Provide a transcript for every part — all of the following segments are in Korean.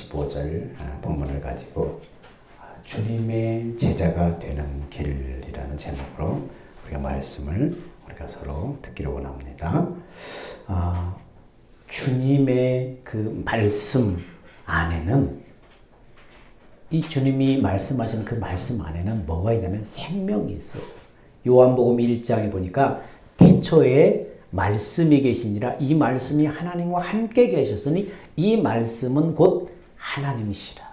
15절 본문을 가지고 주님의 제자가 되는 길이라는 제목으로 우리가 말씀을 우리가 서로 듣기로 원합니다. 주님의 그 말씀 안에는, 이 주님이 말씀하시는 그 말씀 안에는 뭐가 있냐면 생명이 있어요. 요한복음 1장에 보니까 태초에 말씀이 계시니라, 이 말씀이 하나님과 함께 계셨으니 이 말씀은 곧 하나님이시라.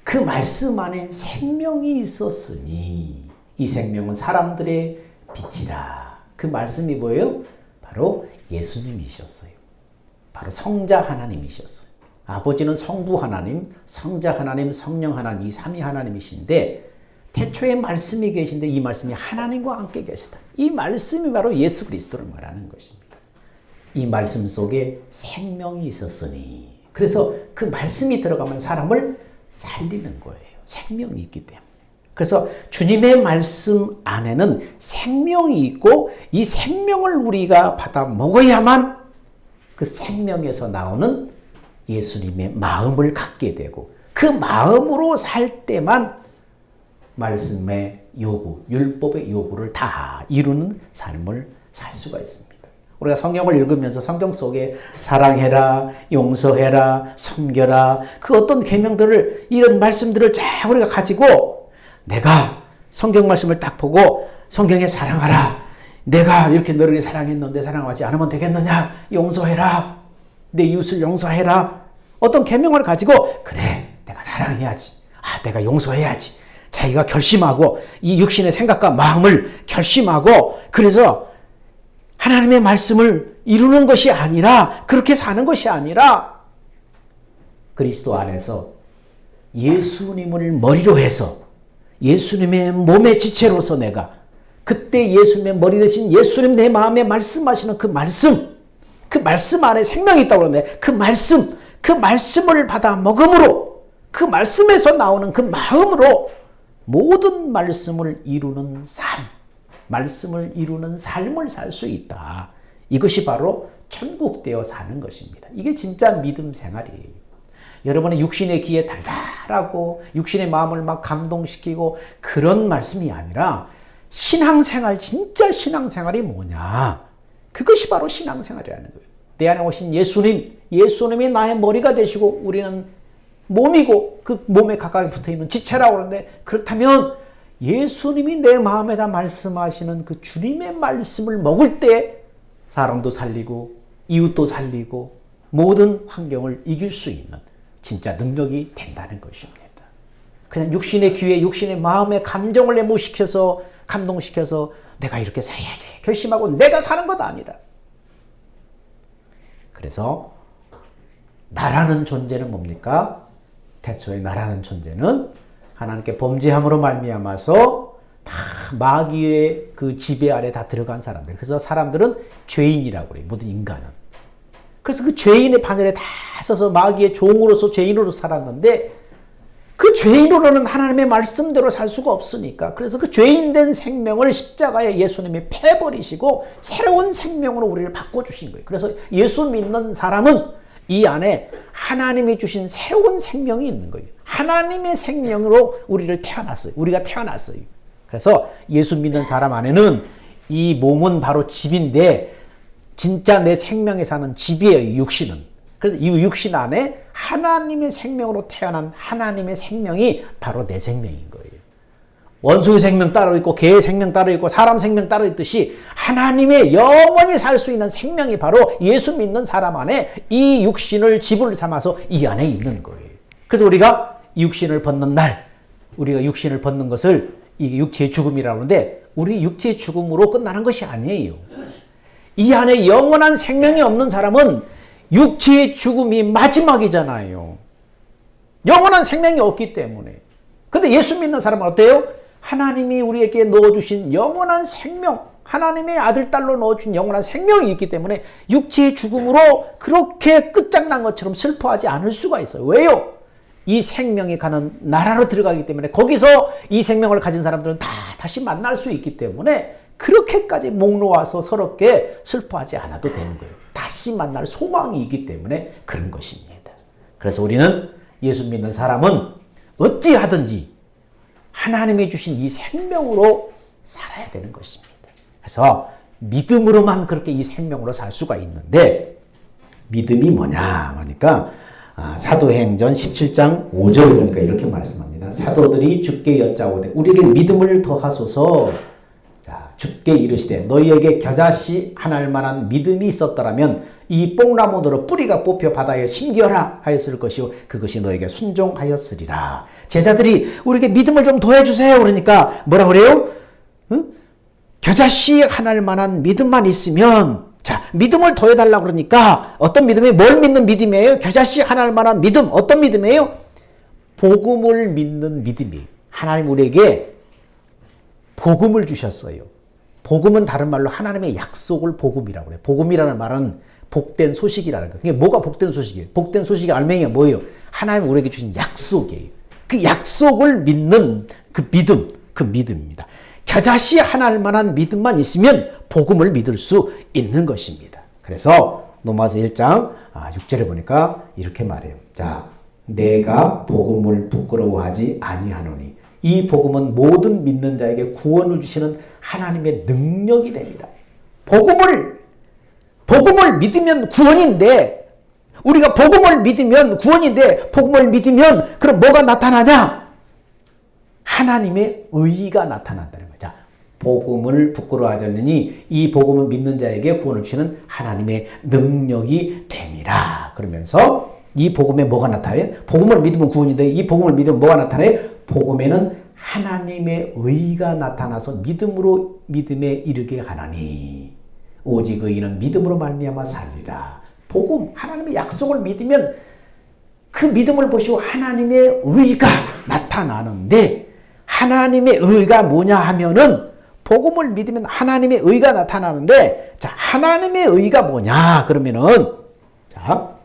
그 말씀 안에 생명이 있었으니 이 생명은 사람들의 빛이라. 그 말씀이 뭐예요? 바로 예수님이셨어요. 바로 성자 하나님이셨어요. 아버지는 성부 하나님, 성자 하나님, 성령 하나님, 이 삼위 하나님이신데 태초에 말씀이 계신데 이 말씀이 하나님과 함께 계셨다. 이 말씀이 바로 예수 그리스도를 말하는 것입니다. 이 말씀 속에 생명이 있었으니, 그래서 그 말씀이 들어가면 사람을 살리는 거예요. 생명이 있기 때문에. 그래서 주님의 말씀 안에는 생명이 있고 이 생명을 우리가 받아 먹어야만 그 생명에서 나오는 예수님의 마음을 갖게 되고, 그 마음으로 살 때만 말씀의 요구, 율법의 요구를 다 이루는 삶을 살 수가 있습니다. 우리가 성경을 읽으면서 성경 속에 사랑해라, 용서해라, 섬겨라, 그 어떤 계명들을, 이런 말씀들을 쫙 우리가 가지고, 내가 성경 말씀을 딱 보고 성경에 사랑하라, 내가 이렇게 너를 사랑했는데 사랑하지 않으면 되겠느냐, 용서해라, 내 이웃을 용서해라, 어떤 계명을 가지고 그래 내가 사랑해야지, 내가 용서해야지, 자기가 결심하고 이 육신의 생각과 마음을 결심하고, 그래서 하나님의 말씀을 이루는 것이 아니라, 그렇게 사는 것이 아니라 그리스도 안에서 예수님을 머리로 해서 예수님의 몸의 지체로서 내가 그때 예수님의 머리 대신 예수님 내 마음에 말씀하시는 그 말씀 안에 생명이 있다고 그러는데, 그 말씀을 받아 먹음으로, 그 말씀에서 나오는 그 마음으로 모든 말씀을 이루는 삶, 말씀을 이루는 삶을 살 수 있다. 이것이 바로 천국되어 사는 것입니다. 이게 진짜 믿음 생활이에요. 여러분의 육신의 귀에 달달하고 육신의 마음을 막 감동시키고 그런 말씀이 아니라, 신앙생활, 진짜 신앙생활이 뭐냐? 그것이 바로 신앙생활이라는 거예요. 내 안에 오신 예수님이 나의 머리가 되시고 우리는 몸이고 그 몸에 가까이 붙어있는 지체라고 그러는데, 그렇다면 예수님이 내 마음에다 말씀하시는 그 주님의 말씀을 먹을 때 사람도 살리고 이웃도 살리고 모든 환경을 이길 수 있는 진짜 능력이 된다는 것입니다. 그냥 육신의 귀에 육신의 마음에 감정을 내모시켜서 감동시켜서 내가 이렇게 살아야지 결심하고 내가 사는 것 아니라, 그래서 나라는 존재는 뭡니까? 태초에 나라는 존재는 하나님께 범죄함으로 말미암아서 다 마귀의 그 지배 아래 다 들어간 사람들. 그래서 사람들은 죄인이라고 그래요. 모든 인간은. 그래서 그 죄인의 바늘에 다 서서 마귀의 종으로서 죄인으로 살았는데, 그 죄인으로는 하나님의 말씀대로 살 수가 없으니까, 그래서 그 죄인된 생명을 십자가에 예수님이 패버리시고 새로운 생명으로 우리를 바꿔주신 거예요. 그래서 예수 믿는 사람은 이 안에 하나님이 주신 새로운 생명이 있는 거예요. 하나님의 생명으로 우리가 태어났어요. 그래서 예수 믿는 사람 안에는 이 몸은 바로 집인데, 진짜 내 생명에 사는 집이에요, 육신은. 그래서 이 육신 안에 하나님의 생명으로 태어난 하나님의 생명이 바로 내 생명인 거예요. 원수의 생명 따로 있고 개의 생명 따로 있고 사람 생명 따로 있듯이 하나님의 영원히 살 수 있는 생명이 바로 예수 믿는 사람 안에 이 육신을 집을 삼아서 이 안에 있는 거예요. 그래서 우리가 육신을 벗는 날, 우리가 육신을 벗는 것을 이게 육체의 죽음이라고 하는데, 우리 육체의 죽음으로 끝나는 것이 아니에요. 이 안에 영원한 생명이 없는 사람은 육체의 죽음이 마지막이잖아요. 영원한 생명이 없기 때문에. 근데 예수 믿는 사람은 어때요? 하나님이 우리에게 넣어주신 영원한 생명, 하나님의 아들, 딸로 넣어준 영원한 생명이 있기 때문에 육체의 죽음으로 그렇게 끝장난 것처럼 슬퍼하지 않을 수가 있어요. 왜요? 이 생명이 가는 나라로 들어가기 때문에, 거기서 이 생명을 가진 사람들은 다시 만날 수 있기 때문에 그렇게까지 목 놓아서 서럽게 슬퍼하지 않아도 되는 거예요. 다시 만날 소망이 있기 때문에 그런 것입니다. 그래서 우리는 예수 믿는 사람은 어찌하든지 하나님이 주신 이 생명으로 살아야 되는 것입니다. 그래서 믿음으로만 그렇게 이 생명으로 살 수가 있는데, 믿음이 뭐냐 그러니까 사도행전 17장 5절을 보니까 이렇게 말씀합니다. 사도들이 주께 여짜오되 우리에게 믿음을 더하소서. 자, 주께 이르시되 너희에게 겨자씨 하나일 만한 믿음이 있었더라면 이 뽕나무들로 뿌리가 뽑혀 바다에 심기어라 하였을 것이요 그것이 너에게 순종하였으리라. 제자들이 우리에게 믿음을 좀 더해주세요 그러니까 뭐라 그래요? 응? 겨자씨 하나일 만한 믿음만 있으면, 자, 믿음을 더해달라고 그러니까 어떤 믿음이에요? 뭘 믿는 믿음이에요? 겨자씨 하나일 만한 믿음. 어떤 믿음이에요? 복음을 믿는 믿음이에요. 하나님 우리에게 복음을 주셨어요. 복음은 다른 말로 하나님의 약속을 복음이라고 그래요. 복음이라는 말은 복된 소식이라는 거예요. 그게 뭐가 복된 소식이에요? 복된 소식의 알맹이가 뭐예요? 하나님 우리에게 주신 약속이에요. 그 약속을 믿는 그 믿음입니다. 겨자씨 하나일 만한 믿음만 있으면 복음을 믿을 수 있는 것입니다. 그래서 로마서 1장 6절에 보니까 이렇게 말해요. 자, 내가 복음을 부끄러워하지 아니하노니 이 복음은 모든 믿는 자에게 구원을 주시는 하나님의 능력이 됩니다. 복음을 믿으면 구원인데, 우리가 복음을 믿으면 구원인데, 복음을 믿으면 그럼 뭐가 나타나냐? 하나님의 의의가 나타난다는 거죠. 복음을 부끄러워하지 않으니 이 복음을 믿는 자에게 구원을 주시는 하나님의 능력이 됨이라. 그러면서 이 복음에 뭐가 나타나요? 복음을 믿으면 구원인데 이 복음을 믿으면 뭐가 나타나요? 복음에는 하나님의 의의가 나타나서 믿음에 이르게 하나니 오직 의인은 믿음으로 말미암아 살리라. 복음, 하나님의 약속을 믿으면 그 믿음을 보시고 하나님의 의의가 나타나는데, 하나님의 의의가 뭐냐 하면은 복음을 믿으면 하나님의 의의가 나타나는데, 자, 하나님의 의의가 뭐냐 그러면은, 자,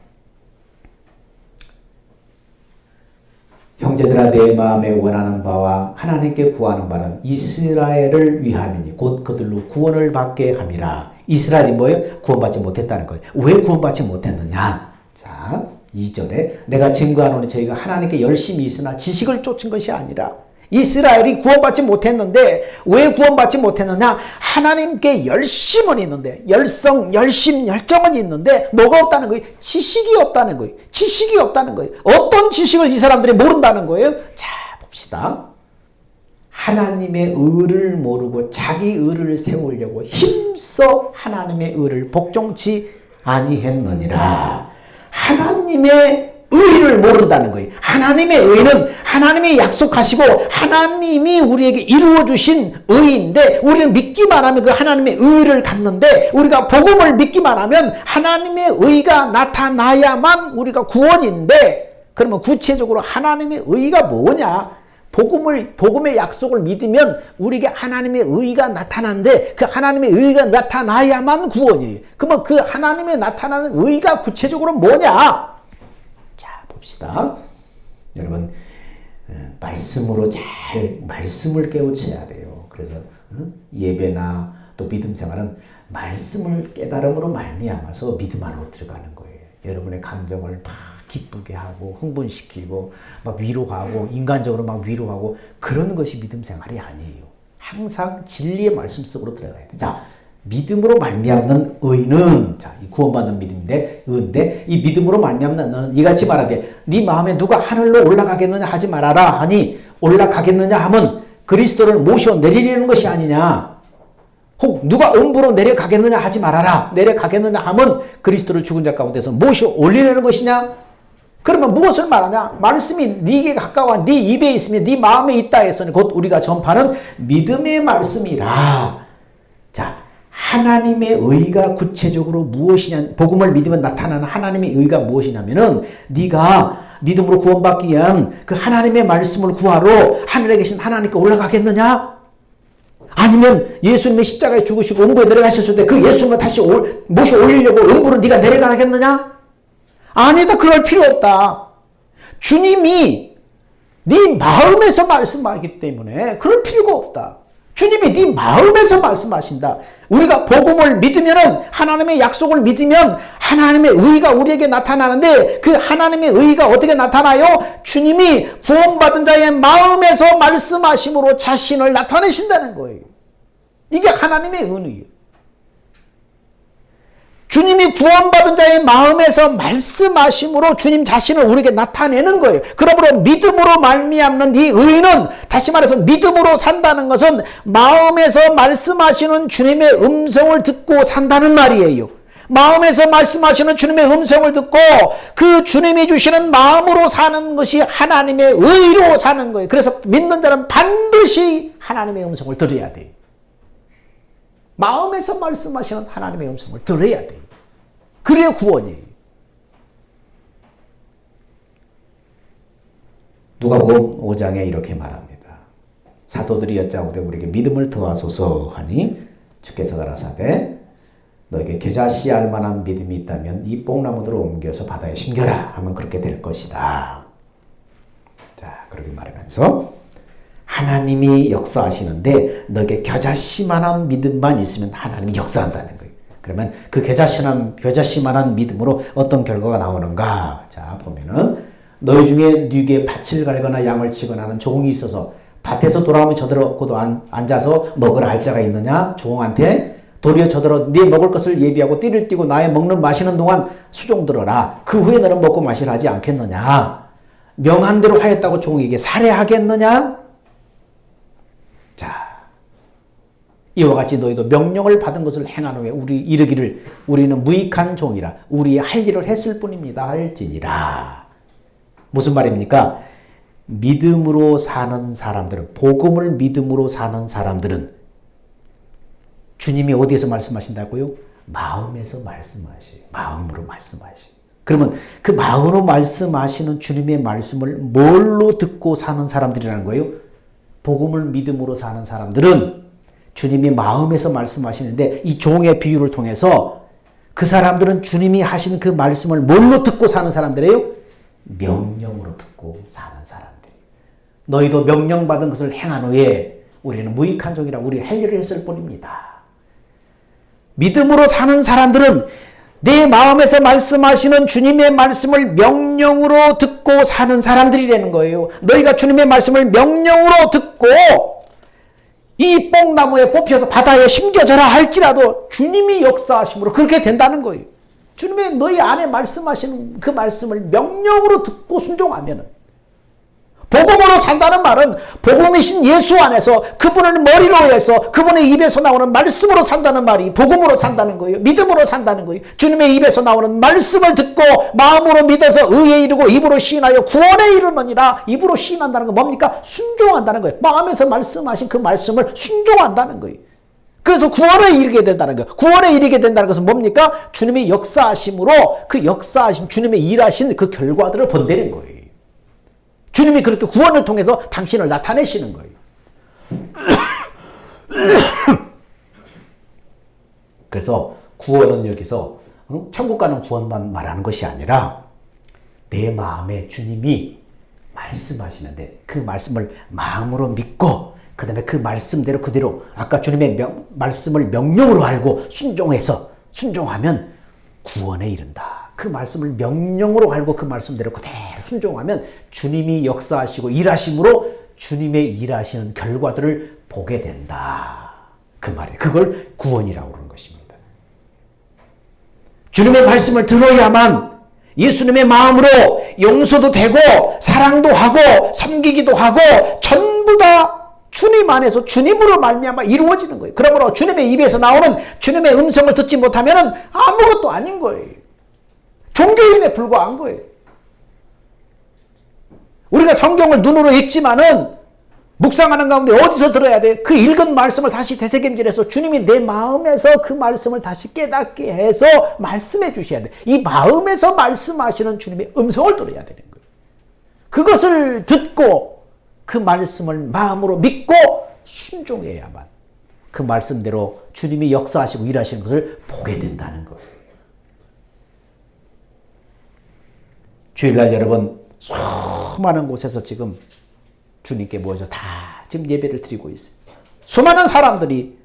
형제들아 내 마음에 원하는 바와 하나님께 구하는 바는 이스라엘을 위함이니 곧 그들로 구원을 받게 함이라. 이스라엘이 뭐예요? 구원받지 못했다는 거예요. 왜 구원받지 못했느냐? 자, 2절에 내가 증거하노니 저희가 하나님께 열심히 있으나 지식을 쫓은 것이 아니라, 이스라엘이 구원받지 못했는데 왜 구원받지 못했느냐? 하나님께 열심은 있는데, 열정은 있는데 뭐가 없다는 거예요? 지식이 없다는 거예요. 지식이 없다는 거예요. 어떤 지식을 이 사람들이 모른다는 거예요? 자, 봅시다. 하나님의 의를 모르고 자기 의를 세우려고 힘써 하나님의 의를 복종치 아니했느니라. 하나님의 의를 모른다는 거예요. 하나님의 의는 하나님이 약속하시고 하나님이 우리에게 이루어주신 의인데, 우리는 믿기만 하면 그 하나님의 의를 갖는데, 우리가 복음을 믿기만 하면 하나님의 의가 나타나야만 우리가 구원인데, 그러면 구체적으로 하나님의 의가 뭐냐? 복음의 약속을 믿으면 우리에게 하나님의 의가 나타나는데, 그 하나님의 의가 나타나야만 구원이에요. 그러면 그 하나님의 나타나는 의가 구체적으로 뭐냐? 봅시다. 여러분, 말씀으로 말씀을 깨우쳐야 돼요. 그래서 예배나 또 믿음 생활은 말씀을 깨달음으로 말미암아서 믿음 안으로 들어가는 거예요. 여러분의 감정을 막 기쁘게 하고 흥분시키고 막 위로하고 인간적으로 막 위로하고 그러는 것이 믿음 생활이 아니에요. 항상 진리의 말씀 속으로 들어가야 돼. 자, 믿음으로 말미암는 의는, 자, 이 구원받는 믿음인데, 의인데, 이 믿음으로 말미암는 너는 이같이 말하되, 네 마음에 누가 하늘로 올라가겠느냐 하지 말아라 하니, 올라가겠느냐 하면 그리스도를 모셔 내리려는 것이 아니냐. 혹 누가 음부로 내려가겠느냐 하지 말아라. 내려가겠느냐 하면 그리스도를 죽은 자 가운데서 모셔 올리려는 것이냐. 그러면 무엇을 말하냐? 말씀이 네게 가까워 네 입에 있으면 네 마음에 있다 해서는 곧 우리가 전파는 믿음의 말씀이라. 자, 하나님의 의가 구체적으로 무엇이냐, 복음을 믿으면 나타나는 하나님의 의가 무엇이냐면은, 네가 믿음으로 구원받기 위한 그 하나님의 말씀을 구하러 하늘에 계신 하나님께 올라가겠느냐? 아니면 예수님의 십자가에 죽으시고 음부에 내려가셨을 때 그 예수님을 다시 모셔 올리려고 음부로 네가 내려가겠느냐? 아니다, 그럴 필요 없다. 주님이 네 마음에서 말씀하기 때문에 그럴 필요가 없다. 주님이 네 마음에서 말씀하신다. 우리가 복음을 믿으면은, 하나님의 약속을 믿으면 하나님의 의가 우리에게 나타나는데, 그 하나님의 의가 어떻게 나타나요? 주님이 구원받은 자의 마음에서 말씀하심으로 자신을 나타내신다는 거예요. 이게 하나님의 은혜예요. 주님이 구원받은 자의 마음에서 말씀하심으로 주님 자신을 우리에게 나타내는 거예요. 그러므로 믿음으로 말미암는 이 의는, 다시 말해서 믿음으로 산다는 것은 마음에서 말씀하시는 주님의 음성을 듣고 산다는 말이에요. 마음에서 말씀하시는 주님의 음성을 듣고 그 주님이 주시는 마음으로 사는 것이 하나님의 의로 사는 거예요. 그래서 믿는 자는 반드시 하나님의 음성을 들어야 돼요. 마음에서 말씀하시는 하나님의 음성을 들어야 돼요. 그래야 구원이에요. 누가복음 5장에 이렇게 말합니다. 사도들이 여짜오되 우리에게 믿음을 더하소서 하니 주께서 가라사대 너에게 겨자 씨알 만한 믿음이 있다면 이 뽕나무들을 옮겨서 바다에 심겨라 하면 그렇게 될 것이다. 자, 그렇게 말하면서 하나님이 역사하시는데 너에게 겨자씨만한 믿음만 있으면 하나님이 역사한다는 거예요. 그러면 그 겨자씨만한 믿음으로 어떤 결과가 나오는가? 자, 보면은 너희 중에 네게 밭을 갈거나 양을 치거나 하는 종이 있어서 밭에서 돌아오면 저들어고도 앉아서 먹으라 할 자가 있느냐? 종한테 도리어 저들어 네 먹을 것을 예비하고 띠를 띠고 나의 먹는 마시는 동안 수종 들어라. 그 후에 너는 먹고 마시라 하지 않겠느냐? 명한 대로 하였다고 종에게 살해하겠느냐? 자, 이와 같이 너희도 명령을 받은 것을 행한 후에 우리 이르기를 우리는 무익한 종이라 우리의 할 일을 했을 뿐입니다 할지니라. 무슨 말입니까? 믿음으로 사는 사람들은, 복음을 믿음으로 사는 사람들은 주님이 어디에서 말씀하신다고요? 마음에서 말씀하셔요. 마음으로 말씀하셔요. 그러면 그 마음으로 말씀하시는 주님의 말씀을 뭘로 듣고 사는 사람들이라는 거예요? 복음을 믿음으로 사는 사람들은 주님이 마음에서 말씀하시는데 이 종의 비유를 통해서 그 사람들은 주님이 하신 그 말씀을 뭘로 듣고 사는 사람들이에요? 명령으로 듣고 사는 사람들. 너희도 명령받은 것을 행한 후에 우리는 무익한 종이라 우리 할 일을 했을 뿐입니다. 믿음으로 사는 사람들은 내 마음에서 말씀하시는 주님의 말씀을 명령으로 듣고 사는 사람들이라는 거예요. 너희가 주님의 말씀을 명령으로 듣고 이 뽕나무에 뽑혀서 바다에 심겨져라 할지라도 주님이 역사하심으로 그렇게 된다는 거예요. 주님의 너희 안에 말씀하시는 그 말씀을 명령으로 듣고 순종하면은, 복음으로 산다는 말은 복음이신 예수 안에서 그분을 머리로 해서 그분의 입에서 나오는 말씀으로 산다는 말이 복음으로 산다는 거예요. 믿음으로 산다는 거예요. 주님의 입에서 나오는 말씀을 듣고 마음으로 믿어서 의에 이르고 입으로 시인하여 구원에 이르느니라. 입으로 시인한다는 건 뭡니까? 순종한다는 거예요. 마음에서 말씀하신 그 말씀을 순종한다는 거예요. 그래서 구원에 이르게 된다는 거예요. 구원에 이르게 된다는 것은 뭡니까? 주님의 역사하심으로 그 역사하신 주님의 일하신 그 결과들을 본다는 거예요. 주님이 그렇게 구원을 통해서 당신을 나타내시는 거예요. 그래서 구원은 여기서 천국 가는 구원만 말하는 것이 아니라 내 마음에 주님이 말씀하시는데 그 말씀을 마음으로 믿고 그 다음에 그 말씀대로 그대로 아까 주님의 말씀을 명령으로 알고 순종하면 구원에 이른다. 그 말씀을 명령으로 알고 그 말씀대로 그대로 순종하면 주님이 역사하시고 일하심으로 주님의 일하시는 결과들을 보게 된다. 그 말이에요. 그걸 구원이라고 그러는 것입니다. 주님의 말씀을 들어야만 예수님의 마음으로 용서도 되고 사랑도 하고 섬기기도 하고 전부 다 주님 안에서 주님으로 말미암아 이루어지는 거예요. 그러므로 주님의 입에서 나오는 주님의 음성을 듣지 못하면 아무것도 아닌 거예요. 종교인에 불과한 거예요. 우리가 성경을 눈으로 읽지만은 묵상하는 가운데 어디서 들어야 돼? 그 읽은 말씀을 다시 되새김질해서 주님이 내 마음에서 그 말씀을 다시 깨닫게 해서 말씀해 주셔야 돼. 이 마음에서 말씀하시는 주님의 음성을 들어야 되는 거예요. 그것을 듣고 그 말씀을 마음으로 믿고 순종해야만 그 말씀대로 주님이 역사하시고 일하시는 것을 보게 된다는 거예요. 주일날 여러분 수많은 곳에서 지금 주님께 모여서 다 지금 예배를 드리고 있어요. 수많은 사람들이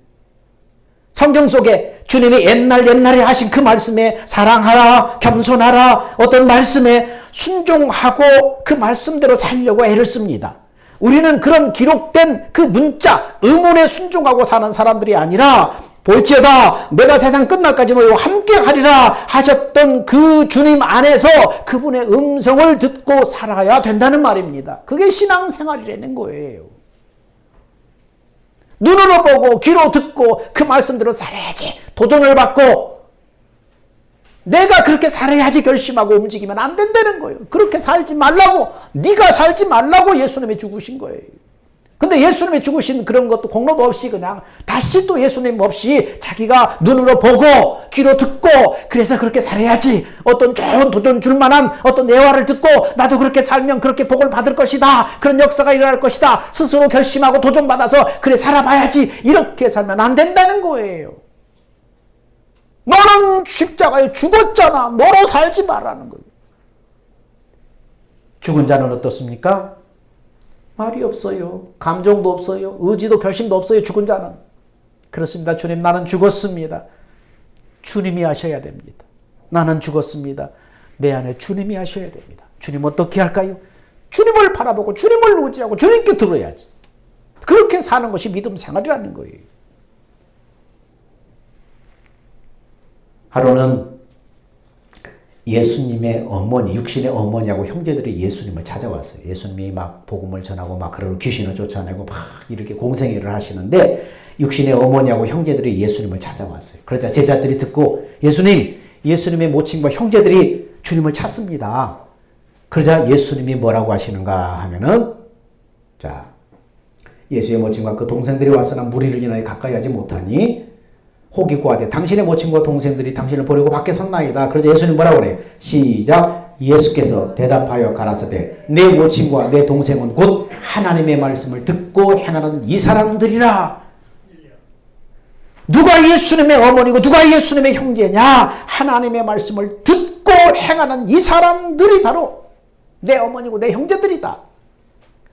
성경 속에 주님이 옛날에 하신 그 말씀에 사랑하라, 겸손하라, 어떤 말씀에 순종하고 그 말씀대로 살려고 애를 씁니다. 우리는 그런 기록된 그 문자, 의문에 순종하고 사는 사람들이 아니라 볼지어다 내가 세상 끝날까지 너희와 함께 하리라 하셨던 그 주님 안에서 그분의 음성을 듣고 살아야 된다는 말입니다. 그게 신앙생활이라는 거예요. 눈으로 보고 귀로 듣고 그 말씀대로 살아야지 도전을 받고 내가 그렇게 살아야지 결심하고 움직이면 안 된다는 거예요. 그렇게 살지 말라고, 네가 살지 말라고 예수님이 죽으신 거예요. 근데 예수님이 죽으신 그런 것도 공로도 없이 그냥 다시 또 예수님 없이 자기가 눈으로 보고 귀로 듣고 그래서 그렇게 살아야지 어떤 좋은 도전 줄 만한 어떤 예화를 듣고 나도 그렇게 살면 그렇게 복을 받을 것이다. 그런 역사가 일어날 것이다. 스스로 결심하고 도전받아서 그래 살아봐야지. 이렇게 살면 안 된다는 거예요. 너는 십자가에 죽었잖아. 너로 살지 말라는 거예요. 죽은 자는 어떻습니까? 말이 없어요. 감정도 없어요. 의지도 결심도 없어요. 죽은 자는. 그렇습니다. 주님, 나는 죽었습니다. 주님이 하셔야 됩니다. 나는 죽었습니다. 내 안에 주님이 하셔야 됩니다. 주님 어떻게 할까요? 주님을 바라보고 주님을 의지하고 주님께 들어야지. 그렇게 사는 것이 믿음 생활이라는 거예요. 하루는 예수님의 어머니, 육신의 어머니하고 형제들이 예수님을 찾아왔어요. 예수님이 막 복음을 전하고 막 그러고 귀신을 쫓아내고 막 이렇게 공생애를 하시는데 육신의 어머니하고 형제들이 예수님을 찾아왔어요. 그러자 제자들이 듣고 예수님의 모친과 형제들이 주님을 찾습니다. 그러자 예수님이 뭐라고 하시는가 하면은 자, 예수의 모친과 그 동생들이 와서나 무리를 인하여 가까이 하지 못하니 혹이 고하되 당신의 모친과 동생들이 당신을 버리고 밖에 섰나이다. 그래서 예수님 뭐라고 그래요? 시작. 예수께서 대답하여 가라사대 내 모친과 내 동생은 곧 하나님의 말씀을 듣고 행하는 이 사람들이라. 누가 예수님의 어머니고 누가 예수님의 형제냐? 하나님의 말씀을 듣고 행하는 이 사람들이 바로 내 어머니고 내 형제들이다.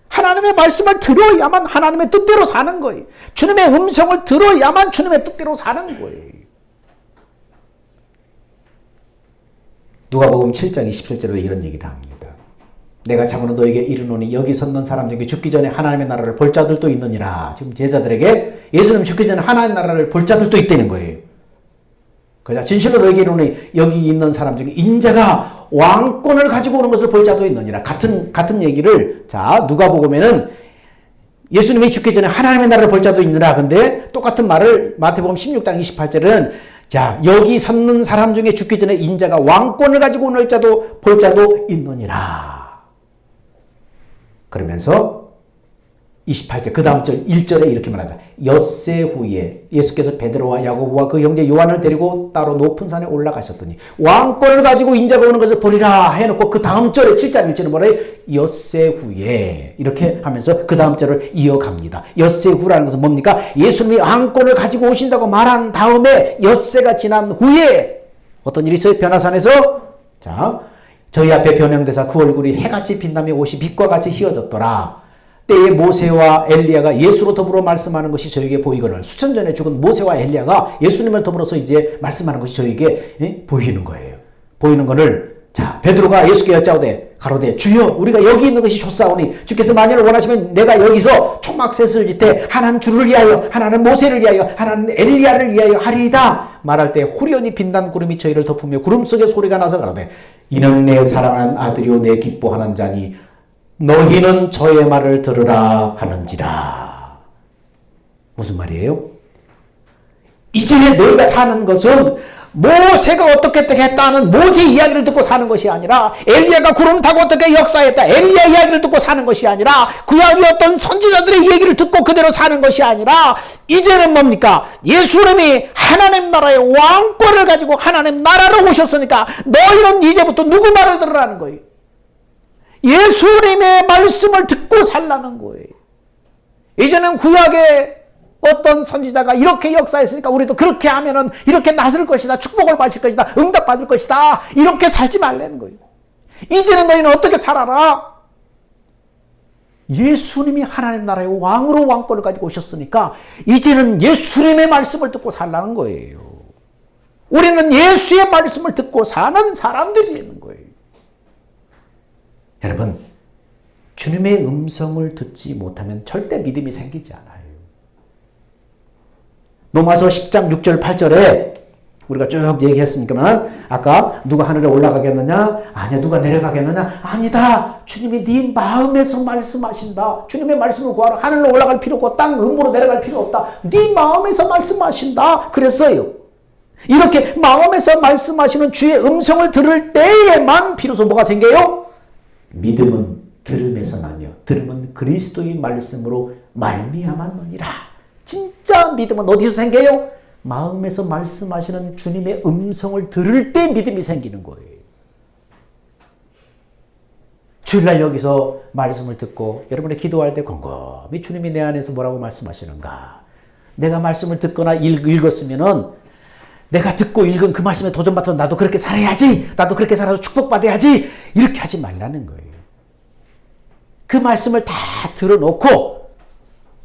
하나님의 말씀을 들어야만 하나님의 뜻대로 사는 거예요. 주님의 음성을 들어야만 주님의 뜻대로 사는 거예요. 누가복음 7장 27절에 이런 얘기를 합니다. 내가 참으로 너에게 이르노니 여기 섰는 사람 중에 죽기 전에 하나님의 나라를 볼 자들도 있느니라. 지금 제자들에게 예수님 죽기 전에 하나님의 나라를 볼 자들도 있다는 거예요. 그러자 진실로 너에게 이르노니 여기 있는 사람 중에 인자가 왕권을 가지고 오는 것을 볼 자도 있느니라. 같은 얘기를 자 누가복음에는 예수님이 죽기 전에 하나님의 나라를 볼 자도 있느라. 근데 똑같은 말을 마태복음 16장 28절은 자 여기 섰는 사람 중에 죽기 전에 인자가 왕권을 가지고 오는 자도 볼 자도 있느니라. 그러면서 28절 그 다음 절 1절에 이렇게 말한다. 엿새 후에 예수께서 베드로와 야고보와 그 형제 요한을 데리고 따로 높은 산에 올라가셨더니 왕권을 가지고 인자가 오는 것을 보리라 해놓고 그 다음 절에 7장 1절에 뭐래요? 엿새 후에 이렇게 하면서 그 다음 절을 이어갑니다. 엿새 후라는 것은 뭡니까? 예수님이 왕권을 가지고 오신다고 말한 다음에 엿새가 지난 후에 어떤 일이 있어요? 변화산에서 자 저희 앞에 변형되사 그 얼굴이 해같이 빛나며 옷이 빛과 같이 휘어졌더라. 때에 모세와 엘리야가 예수로 더불어 말씀하는 것이 저에게 보이거늘 수천 전에 죽은 모세와 엘리야가 예수님을 더불어서 이제 말씀하는 것이 저에게 보이는 거예요. 보이는 것을 자 베드로가 예수께 여짜오되 가로되 주여 우리가 여기 있는 것이 좋사오니 주께서 만일 원하시면 내가 여기서 초막셋을 짓되 하나는 주를 위하여 하나는 모세를 위하여 하나는 엘리야를 위하여 하리이다. 말할 때 후련히 빛난 구름이 저희를 덮으며 구름 속에 소리가 나서 가로되 이는 내 사랑하는 아들이요 내 기뻐하는 자니 너희는 저의 말을 들으라 하는지라. 무슨 말이에요? 이제 너희가 사는 것은 모세가 어떻게 했다는 모세 이야기를 듣고 사는 것이 아니라 엘리야가 구름 타고 어떻게 역사했다 엘리야 이야기를 듣고 사는 것이 아니라 구약의 어떤 선지자들의 얘기를 듣고 그대로 사는 것이 아니라 이제는 뭡니까? 예수님이 하나님 나라의 왕권을 가지고 하나님 나라로 오셨으니까 너희는 이제부터 누구 말을 들으라는 거예요. 예수님의 말씀을 듣고 살라는 거예요. 이제는 구약의 어떤 선지자가 이렇게 역사했으니까 우리도 그렇게 하면은 이렇게 나설 것이다. 축복을 받을 것이다. 응답받을 것이다. 이렇게 살지 말라는 거예요. 이제는 너희는 어떻게 살아라? 예수님이 하나님 나라의 왕으로 왕권을 가지고 오셨으니까 이제는 예수님의 말씀을 듣고 살라는 거예요. 우리는 예수의 말씀을 듣고 사는 사람들이 있는 거예요. 여러분, 주님의 음성을 듣지 못하면 절대 믿음이 생기지 않아요. 로마서 10장 6절 8절에 우리가 쭉 얘기했습니까만 아까 누가 하늘에 올라가겠느냐? 아니야. 누가 내려가겠느냐? 아니다. 주님이 네 마음에서 말씀하신다. 주님의 말씀을 구하라. 하늘로 올라갈 필요 없고 땅 음으로 내려갈 필요 없다. 네 마음에서 말씀하신다. 그랬어요. 이렇게 마음에서 말씀하시는 주의 음성을 들을 때에만 비로소 뭐가 생겨요? 믿음은 들음에서 나며 들음은 그리스도의 말씀으로 말미암았느니라. 진짜 믿음은 어디서 생겨요? 마음에서 말씀하시는 주님의 음성을 들을 때 믿음이 생기는 거예요. 주일날 여기서 말씀을 듣고 여러분의 기도할 때 곰곰이 주님이 내 안에서 뭐라고 말씀하시는가? 내가 말씀을 듣거나 읽었으면은 내가 듣고 읽은 그 말씀에 도전받아서 나도 그렇게 살아야지. 나도 그렇게 살아서 축복받아야지. 이렇게 하지 말라는 거예요. 그 말씀을 다 들어놓고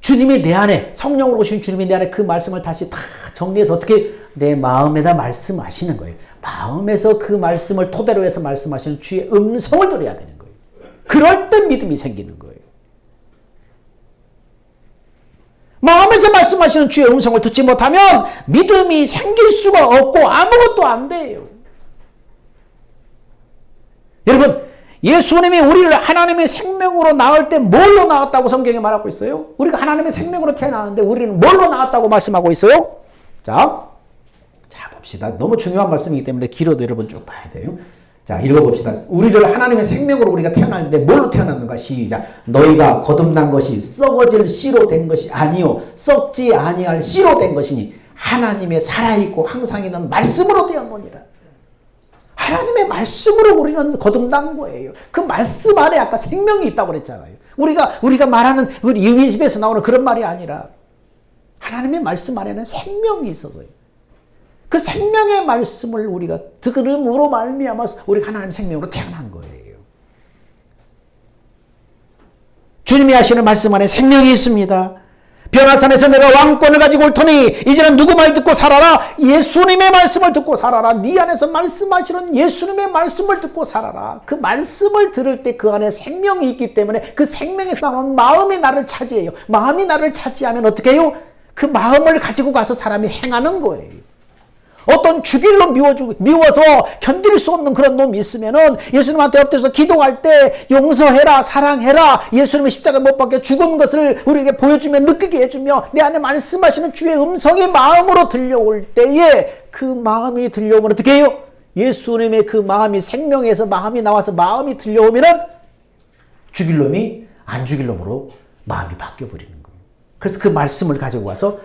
주님이 내 안에, 성령으로 오신 주님이 내 안에 그 말씀을 다시 다 정리해서 어떻게 내 마음에다 말씀하시는 거예요. 마음에서 그 말씀을 토대로 해서 말씀하시는 주의 음성을 들어야 되는 거예요. 그럴 때 믿음이 생기는 거예요. 마음에서 말씀하시는 주의 음성을 듣지 못하면 믿음이 생길 수가 없고 아무것도 안 돼요. 여러분, 예수님이 우리를 하나님의 생명으로 낳을 때 뭘로 낳았다고 성경에 말하고 있어요? 우리가 하나님의 생명으로 태어나는데 우리는 뭘로 낳았다고 말씀하고 있어요? 자 봅시다. 너무 중요한 말씀이기 때문에 길어도 여러분 쭉 봐야 돼요. 자, 읽어봅시다. 우리를 하나님의 생명으로 우리가 태어났는데 뭘로 태어났는가? 시작. 너희가 거듭난 것이 썩어질 씨로 된 것이 아니요 썩지 아니할 씨로 된 것이니 하나님의 살아있고 항상 있는 말씀으로 되었느니라. 하나님의 말씀으로 우리는 거듭난 거예요. 그 말씀 안에 아까 생명이 있다고 그랬잖아요. 우리가 말하는 우리 이 집에서 나오는 그런 말이 아니라 하나님의 말씀 안에는 생명이 있어서요. 그 생명의 말씀을 우리가 들음으로 말미암아서 우리가 하나님의 생명으로 태어난 거예요. 주님이 하시는 말씀 안에 생명이 있습니다. 변화산에서 내가 왕권을 가지고 올 터니 이제는 누구 말 듣고 살아라? 예수님의 말씀을 듣고 살아라. 네 안에서 말씀하시는 예수님의 말씀을 듣고 살아라. 그 말씀을 들을 때 그 안에 생명이 있기 때문에 그 생명에서 나오는 마음이 나를 차지해요. 마음이 나를 차지하면 어떻게 해요? 그 마음을 가지고 가서 사람이 행하는 거예요. 어떤 죽일로 미워서 견딜 수 없는 그런 놈이 있으면은 예수님한테 엎드려서 기도할 때 용서해라, 사랑해라, 예수님의 십자가에 못 박혀 죽은 것을 우리에게 보여주며 느끼게 해주며 내 안에 말씀하시는 주의 음성이 마음으로 들려올 때에 그 마음이 들려오면 어떻게 해요? 예수님의 그 마음이 생명에서 마음이 나와서 마음이 들려오면은 죽일 놈이 안 죽일 놈으로 마음이 바뀌어버리는 거예요. 그래서 그 말씀을 가지고 와서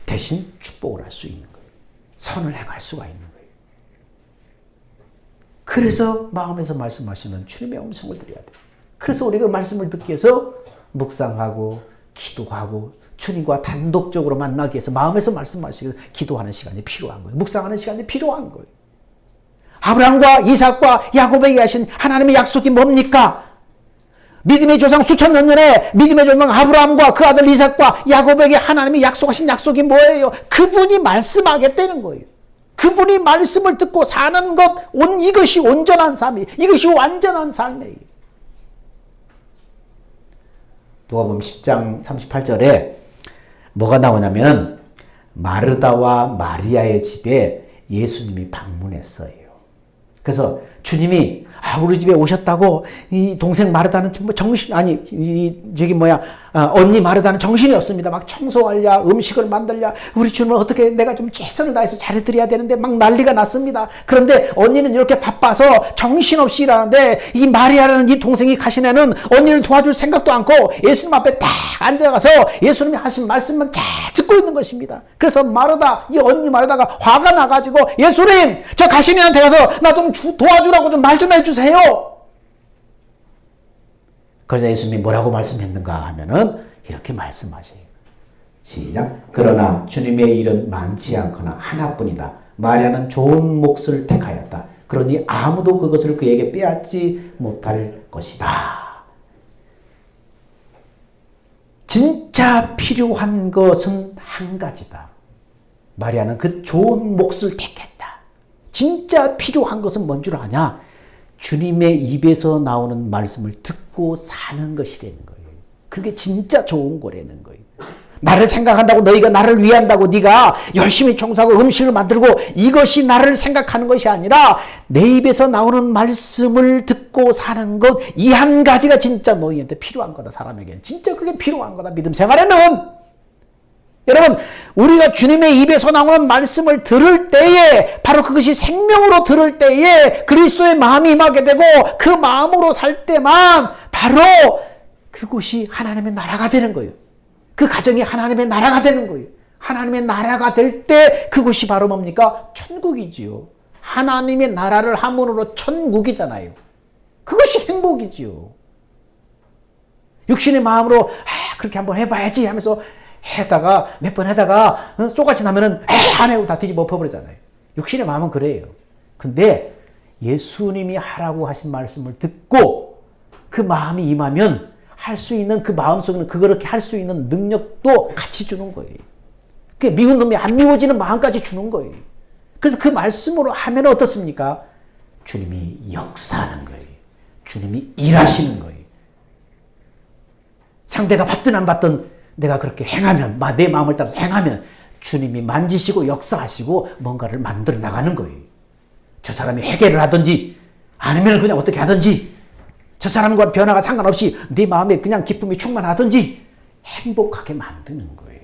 대신 축복을 할 수 있는 거예요. 선을 행할 수가 있는 거예요. 그래서 마음에서 말씀하시는 주님의 음성을 드려야 돼요. 그래서 우리가 말씀을 듣기 위해서 묵상하고 기도하고 주님과 단독적으로 만나기 위해서 마음에서 말씀하시고 기도하는 시간이 필요한 거예요. 묵상하는 시간이 필요한 거예요. 아브라함과 이삭과 야곱에게 하신 하나님의 약속이 뭡니까? 믿음의 조상 수천 년 전에 믿음의 조상 아브라함과 그 아들 이삭과 야곱에게 하나님이 약속하신 약속이 뭐예요? 그분이 말씀하겠다는 거예요. 그분이 말씀을 듣고 사는 것, 이것이 온전한 삶이에요. 이것이 완전한 삶이에요. 누가복음 10장 38절에 뭐가 나오냐면 마르다와 마리아의 집에 예수님이 방문했어요. 그래서 주님이 우리 집에 오셨다고 이 동생 마르다는 정신 언니 마르다는 정신이 없습니다. 막 청소하랴 음식을 만들랴 우리 주님을 어떻게 내가 좀 최선을 다해서 잘해드려야 되는데 막 난리가 났습니다. 그런데 언니는 이렇게 바빠서 정신없이 일하는데 이 마리아라는 이 동생이 가신 애는 언니를 도와줄 생각도 않고 예수님 앞에 딱 앉아가서 예수님이 하신 말씀만 잘 듣고 있는 것입니다. 그래서 이 언니 마르다가 화가 나가지고 예수님 저 가신 애한테 가서 나 좀 도와주라고 좀 말 좀 해주세요. 그래서 예수님이 뭐라고 말씀했는가 하면은 이렇게 말씀하세요. 시작. 그러나 주님의 일은 많지 않거나 하나뿐이다. 마리아는 좋은 몫을 택하였다. 그러니 아무도 그것을 그에게 빼앗지 못할 것이다. 진짜 필요한 것은 한 가지다. 마리아는 그 좋은 몫을 택했다. 진짜 필요한 것은 뭔 줄 아냐? 주님의 입에서 나오는 말씀을 듣고 사는 것이라는 거예요. 그게 진짜 좋은 거라는 거예요. 나를 생각한다고 너희가 나를 위한다고 네가 열심히 청소하고 음식을 만들고 이것이 나를 생각하는 것이 아니라 내 입에서 나오는 말씀을 듣고 사는 것, 이 한 가지가 진짜 너희한테 필요한 거다. 사람에게는 진짜 그게 필요한 거다. 믿음 생활에는. 여러분, 우리가 주님의 입에서 나오는 말씀을 들을 때에, 바로 그것이 생명으로 들을 때에 그리스도의 마음이 임하게 되고 그 마음으로 살 때만 바로 그곳이 하나님의 나라가 되는 거예요. 그 가정이 하나님의 나라가 되는 거예요. 하나님의 나라가 될 때 그곳이 바로 뭡니까? 천국이지요. 하나님의 나라를 함으로 천국이잖아요. 그것이 행복이지요. 육신의 마음으로 그렇게 한번 해봐야지 하면서 해다가 몇 번 하다가 쏘같이 나면은 안 해고 다 뒤집어 엎어버리잖아요. 육신의 마음은 그래요. 근데 예수님이 하라고 하신 말씀을 듣고 그 마음이 임하면 할 수 있는 그 마음속에는 그렇게 할 수 있는 능력도 같이 주는 거예요. 그 미운 놈이 안 미워지는 마음까지 주는 거예요. 그래서 그 말씀으로 하면 어떻습니까? 주님이 역사하는 거예요. 주님이 일하시는 거예요. 상대가 받든 안 받든 내가 그렇게 행하면, 내 마음을 따라서 행하면 주님이 만지시고 역사하시고 뭔가를 만들어 나가는 거예요. 저 사람이 회개를 하든지 아니면 그냥 어떻게 하든지 저 사람과 변화가 상관없이 네 마음에 그냥 기쁨이 충만하든지 행복하게 만드는 거예요.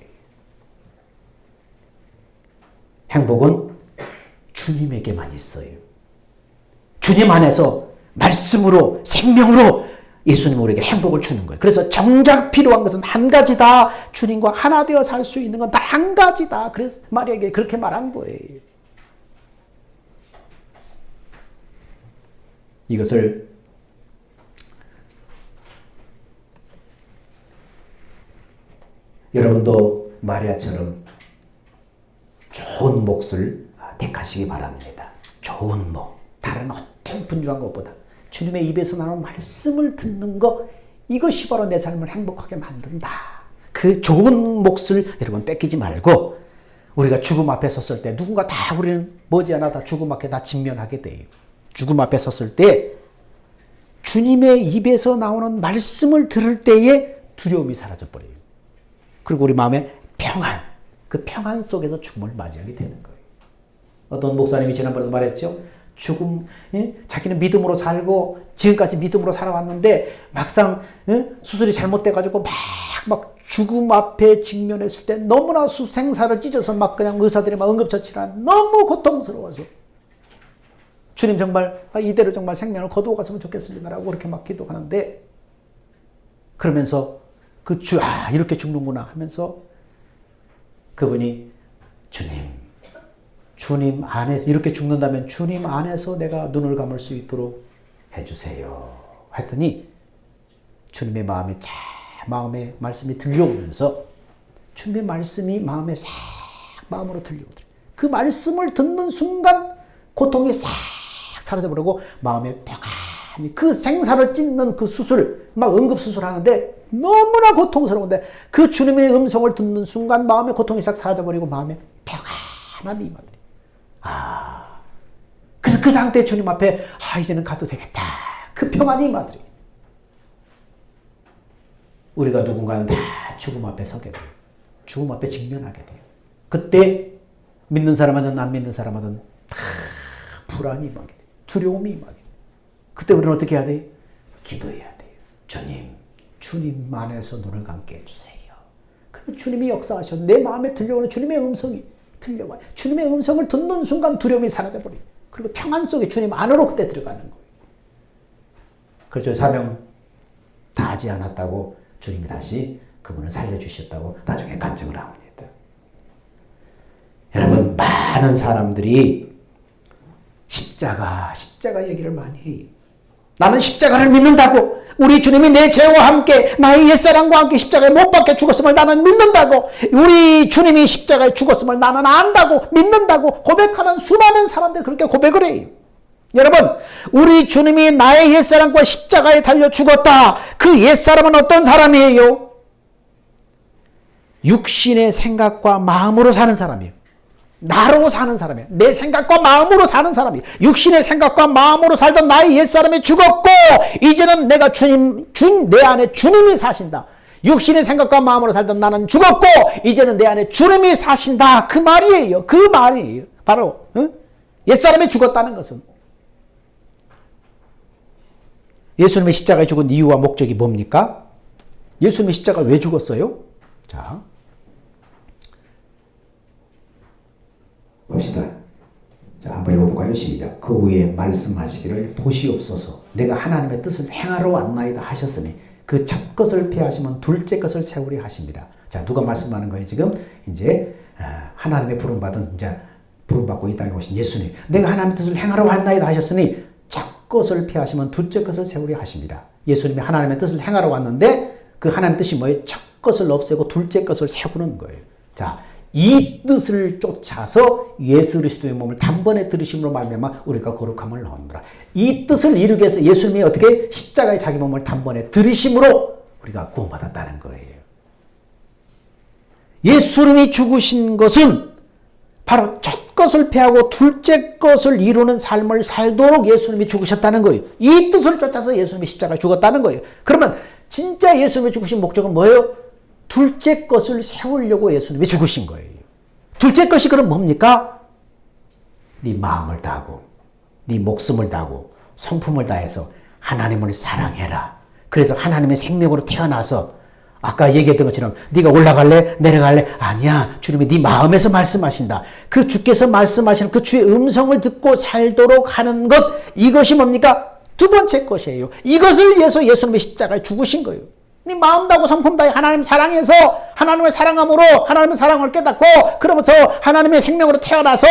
행복은 주님에게만 있어요. 주님 안에서 말씀으로 생명으로 예수님 우리에게 행복을 주는 거예요. 그래서 정작 필요한 것은 한 가지다. 주님과 하나 되어 살 수 있는 건 단 한 가지다. 그래서 마리아에게 그렇게 말한 거예요. 이것을 여러분도 마리아처럼 좋은 몫을 택하시기 바랍니다. 좋은 몫. 다른 어떤 분주한 것보다 주님의 입에서 나오는 말씀을 듣는 것, 이것이 바로 내 삶을 행복하게 만든다. 그 좋은 몫을 여러분 뺏기지 말고, 우리가 죽음 앞에 섰을 때 누군가 다 우리는 머지않아 다 죽음 앞에 다 직면하게 돼요. 죽음 앞에 섰을 때 주님의 입에서 나오는 말씀을 들을 때에 두려움이 사라져버려요. 그리고 우리 마음에 평안, 그 평안 속에서 죽음을 맞이하게 되는 거예요. 어떤 목사님이 지난번에도 말했죠. 죽음, 자기는 믿음으로 살고 지금까지 믿음으로 살아왔는데 막상 수술이 잘못돼가지고 막 죽음 앞에 직면했을 때 너무나 생사를 찢어서 막 그냥 의사들이 막 응급처치를 너무 고통스러워서 주님 정말 이대로 정말 생명을 거두어 갔으면 좋겠습니다라고 그렇게 막 기도하는데, 그러면서 이렇게 죽는구나 하면서 그분이 주님 안에서 이렇게 죽는다면 주님 안에서 내가 눈을 감을 수 있도록 해주세요 했더니 주님의 마음에 말씀이 들려오면서 주님의 말씀이 마음에 싹 마음으로 들려오더래요. 그 말씀을 듣는 순간 고통이 싹 사라져버리고 마음에 평안히, 그 생사를 찢는 그 수술, 막 응급수술 하는데 너무나 고통스러운데 그 주님의 음성을 듣는 순간 마음의 고통이 싹 사라져버리고 마음에 평안함이 임하더래요. 그래서 그 상태에 주님 앞에 이제는 가도 되겠다. 그 평안이 임하더래요. 우리가 누군가는 다 죽음 앞에 서게 돼요. 죽음 앞에 직면하게 돼요. 그때 믿는 사람하든 안 믿는 사람하든 다 불안이 임하게 돼요. 두려움이 임하게 돼요. 그때 우리는 어떻게 해야 돼요? 기도해야 돼요. 주님 안에서 눈을 감게 해주세요. 그러면 주님이 역사하셔. 내 마음에 들려오는 주님의 음성이 들려와요. 주님의 음성을 듣는 순간 두려움이 사라져버려요. 그리고 평안 속에 주님 안으로 그때 들어가는 거예요. 그렇죠. 사명 다 하지 않았다고 주님이 다시 그분을 살려주셨다고 나중에 간증을 합니다. 여러분, 많은 사람들이 십자가 얘기를 많이 해요. 나는 십자가를 믿는다고, 우리 주님이 내 죄와 함께 나의 옛사람과 함께 십자가에 못 박혀 죽었음을 나는 믿는다고, 우리 주님이 십자가에 죽었음을 나는 안다고 믿는다고 고백하는 수많은 사람들이 그렇게 고백을 해요. 여러분, 우리 주님이 나의 옛사람과 십자가에 달려 죽었다. 그 옛사람은 어떤 사람이에요? 육신의 생각과 마음으로 사는 사람이에요. 나로 사는 사람이에요. 내 생각과 마음으로 사는 사람이에요. 육신의 생각과 마음으로 살던 나의 옛사람이 죽었고 이제는 내가 내 안에 주님이 사신다. 육신의 생각과 마음으로 살던 나는 죽었고 이제는 내 안에 주님이 사신다. 그 말이에요. 그 말이에요. 바로 옛사람이 죽었다는 것은 예수님의 십자가에 죽은 이유와 목적이 뭡니까? 예수님의 십자가 왜 죽었어요? 자, 봅시다. 자, 한번 읽어볼까요? 시작. 그 후에 말씀하시기를 보시옵소서. 내가 하나님의 뜻을 행하러 왔나이다 하셨으니 그 첫 것을 폐하시면 둘째 것을 세우려 하십니다. 자, 누가 말씀하는 거예요? 지금 이제 하나님의 부름받은 이제 부름받고 이 땅에 오신 예수님. 내가 하나님의 뜻을 행하러 왔나이다 하셨으니 첫 것을 폐하시면 둘째 것을 세우려 하십니다. 예수님이 하나님의 뜻을 행하러 왔는데 그 하나님의 뜻이 뭐예요? 첫 것을 없애고 둘째 것을 세우는 거예요. 자, 이 뜻을 쫓아서 예수 그리스도의 몸을 단번에 들으심으로 말미암아 우리가 거룩함을 얻느라. 이 뜻을 이루기 위해서 예수님이 어떻게 십자가에 자기 몸을 단번에 들으심으로 우리가 구원받았다는 거예요. 예수님이 죽으신 것은 바로 첫 것을 폐하고 둘째 것을 이루는 삶을 살도록 예수님이 죽으셨다는 거예요. 이 뜻을 쫓아서 예수님이 십자가에 죽었다는 거예요. 그러면 진짜 예수님이 죽으신 목적은 뭐예요? 둘째 것을 세우려고 예수님이 죽으신 거예요. 둘째 것이 그럼 뭡니까? 네 마음을 다하고 네 목숨을 다하고 성품을 다해서 하나님을 사랑해라. 그래서 하나님의 생명으로 태어나서 아까 얘기했던 것처럼 네가 올라갈래? 내려갈래? 아니야. 주님이 네 마음에서 말씀하신다. 그 주께서 말씀하시는 그 주의 음성을 듣고 살도록 하는 것, 이것이 뭡니까? 두 번째 것이에요. 이것을 위해서 예수님의 십자가에 죽으신 거예요. 네 마음 다하고 성품 다해 하나님 사랑해서 하나님을 사랑함으로 하나님의 사랑을 깨닫고 그러면서 하나님의 생명으로 태어나서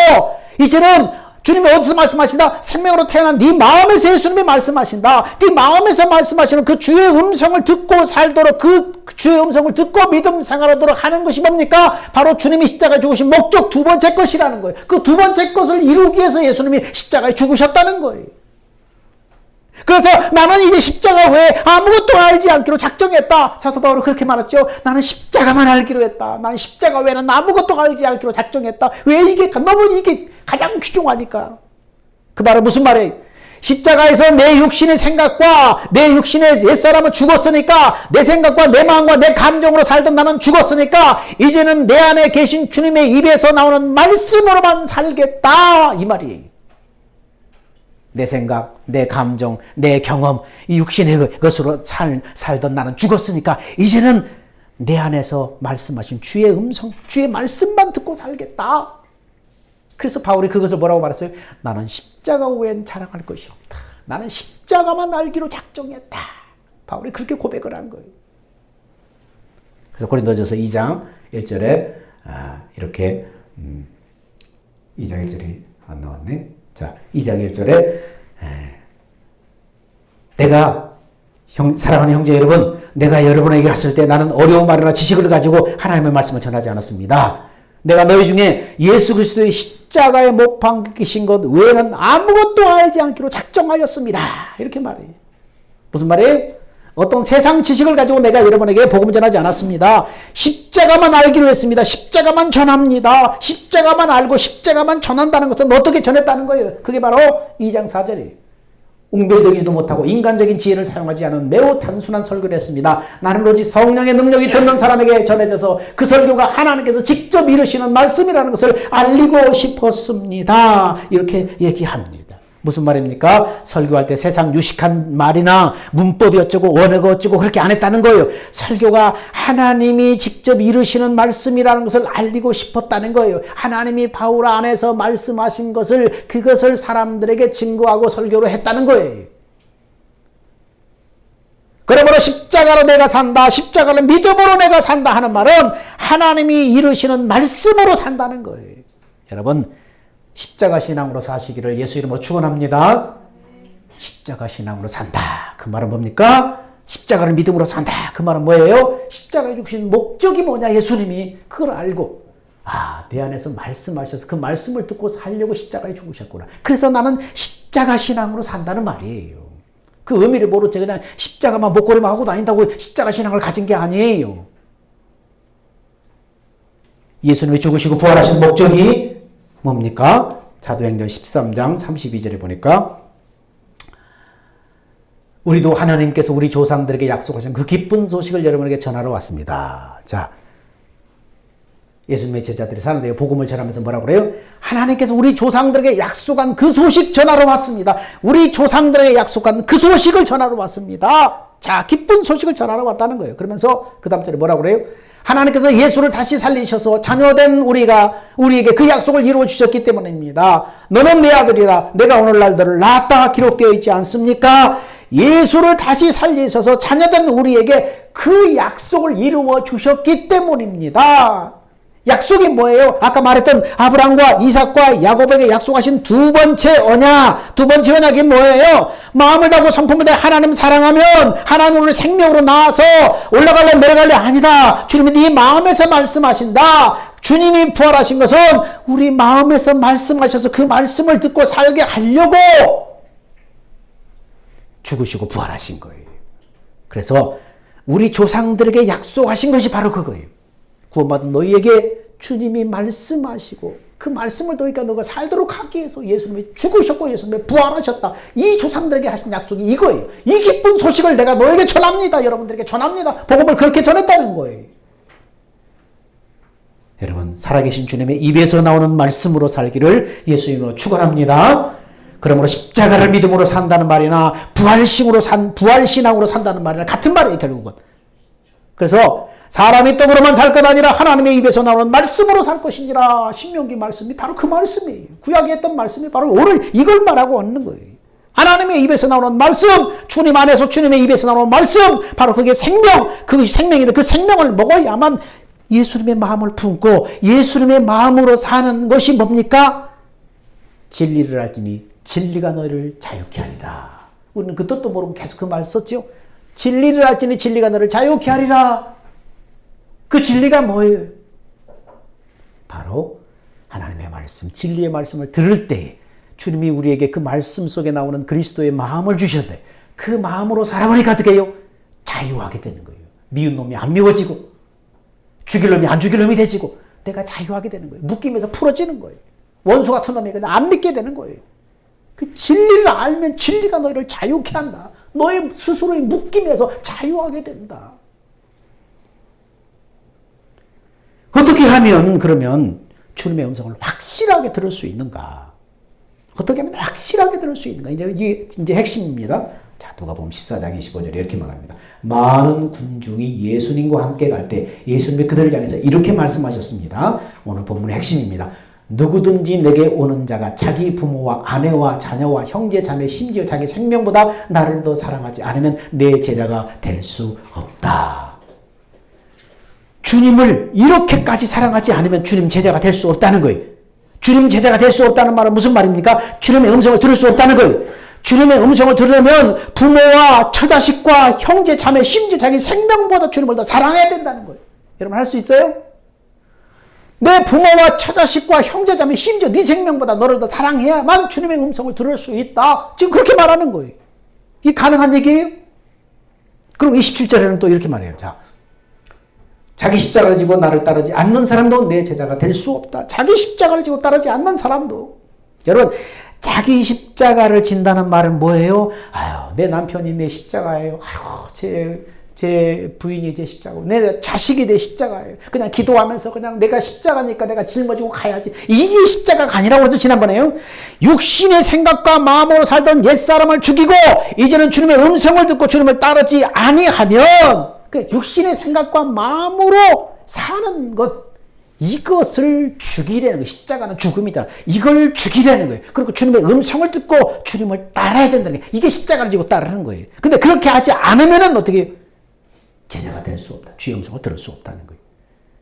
이제는 주님이 어디서 말씀하신다? 생명으로 태어난 네 마음에서 예수님이 말씀하신다. 네 마음에서 말씀하시는 그 주의 음성을 듣고 살도록 그 주의 음성을 듣고 믿음 생활하도록 하는 것이 뭡니까? 바로 주님이 십자가에 죽으신 목적 두 번째 것이라는 거예요. 그 두 번째 것을 이루기 위해서 예수님이 십자가에 죽으셨다는 거예요. 그래서 나는 이제 십자가 외에 아무것도 알지 않기로 작정했다. 사도 바울은 그렇게 말했죠. 나는 십자가만 알기로 했다. 나는 십자가 외에는 아무것도 알지 않기로 작정했다. 왜 이게 너무 이게 가장 귀중하니까. 그 말은 무슨 말이에요? 십자가에서 내 육신의 생각과 내 육신의 옛사람은 죽었으니까 내 생각과 내 마음과 내 감정으로 살던 나는 죽었으니까 이제는 내 안에 계신 주님의 입에서 나오는 말씀으로만 살겠다. 이 말이에요. 내 생각, 내 감정, 내 경험, 이 육신의 것으로 살던 나는 죽었으니까 이제는 내 안에서 말씀하신 주의 음성, 주의 말씀만 듣고 살겠다. 그래서 바울이 그것을 뭐라고 말했어요? 나는 십자가 외엔 자랑할 것이 없다. 나는 십자가만 알기로 작정했다. 바울이 그렇게 고백을 한 거예요. 그래서 고린도전서 2장 1절에 이렇게 2장 1절이 안 나왔네. 자, 2장 1절에 내가 사랑하는 형제 여러분, 내가 여러분에게 갔을 때 나는 어려운 말이나 지식을 가지고 하나님의 말씀을 전하지 않았습니다. 내가 너희 중에 예수 그리스도의 십자가에 못 박히신 것 외에는 아무것도 알지 않기로 작정하였습니다. 이렇게 말해요. 무슨 말이에요? 어떤 세상 지식을 가지고 내가 여러분에게 복음을 전하지 않았습니다. 십자가만 알기로 했습니다. 십자가만 전합니다. 십자가만 알고 십자가만 전한다는 것은 어떻게 전했다는 거예요? 그게 바로 2장 4절이에요. 웅변적이지도 못하고 인간적인 지혜를 사용하지 않은 매우 단순한 설교를 했습니다. 나는 오직 성령의 능력이 듣는 사람에게 전해져서 그 설교가 하나님께서 직접 이루시는 말씀이라는 것을 알리고 싶었습니다. 이렇게 얘기합니다. 무슨 말입니까? 설교할 때 세상 유식한 말이나 문법이 어쩌고 원어가 어쩌고 그렇게 안 했다는 거예요. 설교가 하나님이 직접 이루시는 말씀이라는 것을 알리고 싶었다는 거예요. 하나님이 바울 안에서 말씀하신 것을 그것을 사람들에게 증거하고 설교를 했다는 거예요. 그러므로 십자가로 내가 산다, 십자가를 믿음으로 내가 산다 하는 말은 하나님이 이루시는 말씀으로 산다는 거예요. 여러분, 십자가 신앙으로 사시기를 예수 이름으로 축원합니다. 십자가 신앙으로 산다. 그 말은 뭡니까? 십자가를 믿음으로 산다. 그 말은 뭐예요? 십자가에 죽으신 목적이 뭐냐? 예수님이 그걸 알고 내 안에서 말씀하셔서 그 말씀을 듣고 살려고 십자가에 죽으셨구나. 그래서 나는 십자가 신앙으로 산다는 말이에요. 그 의미를 모르지 그냥 십자가만 목걸이만 하고 다닌다고 십자가 신앙을 가진 게 아니에요. 예수님이 죽으시고 부활하신 목적이 뭡니까? 사도행전 13장 32절에 보니까 우리도 하나님께서 우리 조상들에게 약속하신 그 기쁜 소식을 여러분에게 전하러 왔습니다. 자, 예수님의 제자들이 사는데요. 복음을 전하면서 뭐라고 그래요? 하나님께서 우리 조상들에게 약속한 그 소식 전하러 왔습니다. 우리 조상들에게 약속한 그 소식을 전하러 왔습니다. 자, 기쁜 소식을 전하러 왔다는 거예요. 그러면서 그 다음 절에 뭐라고 그래요? 하나님께서 예수를 다시 살리셔서 자녀된 우리에게 그 약속을 이루어 주셨기 때문입니다. 너는 내 아들이라 내가 오늘날 너를 낳았다 기록되어 있지 않습니까? 예수를 다시 살리셔서 자녀된 우리에게 그 약속을 이루어 주셨기 때문입니다. 약속이 뭐예요? 아까 말했던 아브라함과 이삭과 야곱에게 약속하신 두 번째 언약. 두 번째 언약이 뭐예요? 마음을 다하고 성품을 다해 하나님 사랑하면 하나님 우리 생명으로 나와서 올라갈래 내려갈래 아니다. 주님이 네 마음에서 말씀하신다. 주님이 부활하신 것은 우리 마음에서 말씀하셔서 그 말씀을 듣고 살게 하려고 죽으시고 부활하신 거예요. 그래서 우리 조상들에게 약속하신 것이 바로 그거예요. 구원받은 너희에게 주님이 말씀하시고 그 말씀을 너희가 너가 살도록 하기 위해서 예수님이 죽으셨고 예수님이 부활하셨다. 이 조상들에게 하신 약속이 이거예요. 이 기쁜 소식을 내가 너에게 전합니다. 여러분들에게 전합니다. 복음을 그렇게 전했다는 거예요. 여러분 살아계신 주님의 입에서 나오는 말씀으로 살기를 예수님으로 축원합니다. 그러므로 십자가를 믿음으로 산다는 말이나 부활신앙으로 산다는 말이나 같은 말이에요. 결국은. 그래서 사람이 떡으로만 살 것 아니라 하나님의 입에서 나오는 말씀으로 살 것이니라. 신명기 말씀이 바로 그 말씀이에요. 구약에 했던 말씀이 바로 오늘 이걸 말하고 얻는 거예요. 하나님의 입에서 나오는 말씀, 주님 안에서 주님의 입에서 나오는 말씀, 바로 그게 생명, 그것이 생명인데 그 생명을 먹어야만 예수님의 마음을 품고 예수님의 마음으로 사는 것이 뭡니까? 진리를 알지니 진리가 너희를 자유케 하리라. 우리는 그 뜻도 모르고 계속 그 말 썼죠. 진리를 알지니 진리가 너를 자유케 하리라. 그 진리가 뭐예요? 바로 하나님의 말씀, 진리의 말씀을 들을 때 주님이 우리에게 그 말씀 속에 나오는 그리스도의 마음을 주셨는데 그 마음으로 살아보니까 어떻게 해요? 자유하게 되는 거예요. 미운 놈이 안 미워지고 죽일 놈이 안 죽일 놈이 되지고 내가 자유하게 되는 거예요. 묶임에서 풀어지는 거예요. 원수 같은 놈이 그냥 안 믿게 되는 거예요. 그 진리를 알면 진리가 너희를 자유케 한다. 너의 스스로의 묶임에서 자유하게 된다. 어떻게 하면 그러면 주님의 음성을 확실하게 들을 수 있는가? 어떻게 하면 확실하게 들을 수 있는가? 이제 핵심입니다. 자, 누가복음 14장 25절에 이렇게 말합니다. 많은 군중이 예수님과 함께 갈 때 예수님이 그들을 향해서 이렇게 말씀하셨습니다. 오늘 본문의 핵심입니다. 누구든지 내게 오는 자가 자기 부모와 아내와 자녀와 형제 자매 심지어 자기 생명보다 나를 더 사랑하지 않으면 내 제자가 될 수 없다. 주님을 이렇게까지 사랑하지 않으면 주님 제자가 될 수 없다는 거예요. 주님 제자가 될 수 없다는 말은 무슨 말입니까? 주님의 음성을 들을 수 없다는 거예요. 주님의 음성을 들으려면 부모와 처자식과 형제 자매 심지어 자기 생명보다 주님을 더 사랑해야 된다는 거예요. 여러분 할 수 있어요? 내 부모와 처자식과 형제 자매 심지어 네 생명보다 너를 더 사랑해야만 주님의 음성을 들을 수 있다. 지금 그렇게 말하는 거예요. 이게 가능한 얘기예요? 그리고 27절에는 또 이렇게 말해요. 자, 자기 십자가를 지고 나를 따르지 않는 사람도 내 제자가 될 수 없다. 자기 십자가를 지고 따르지 않는 사람도. 여러분 자기 십자가를 진다는 말은 뭐예요? 아유 내 남편이 내 십자가예요. 아유 제 부인이 제 십자가고 내 자식이 내 십자가예요. 그냥 기도하면서 그냥 내가 십자가니까 내가 짊어지고 가야지. 이게 십자가가 아니라고 해서 지난번에요. 육신의 생각과 마음으로 살던 옛사람을 죽이고 이제는 주님의 음성을 듣고 주님을 따르지 아니하면 그 육신의 생각과 마음으로 사는 것 이것을 죽이려는 거예요. 십자가는 죽음이잖아. 이걸 죽이려는 거예요. 그리고 주님의 음성을 듣고 주님을 따라야 된다는 거예요. 이게 십자가를 지고 따르는 거예요. 근데 그렇게 하지 않으면은 어떻게 제자가 될 수 없다. 주의 음성을 들을 수 없다는 거예요.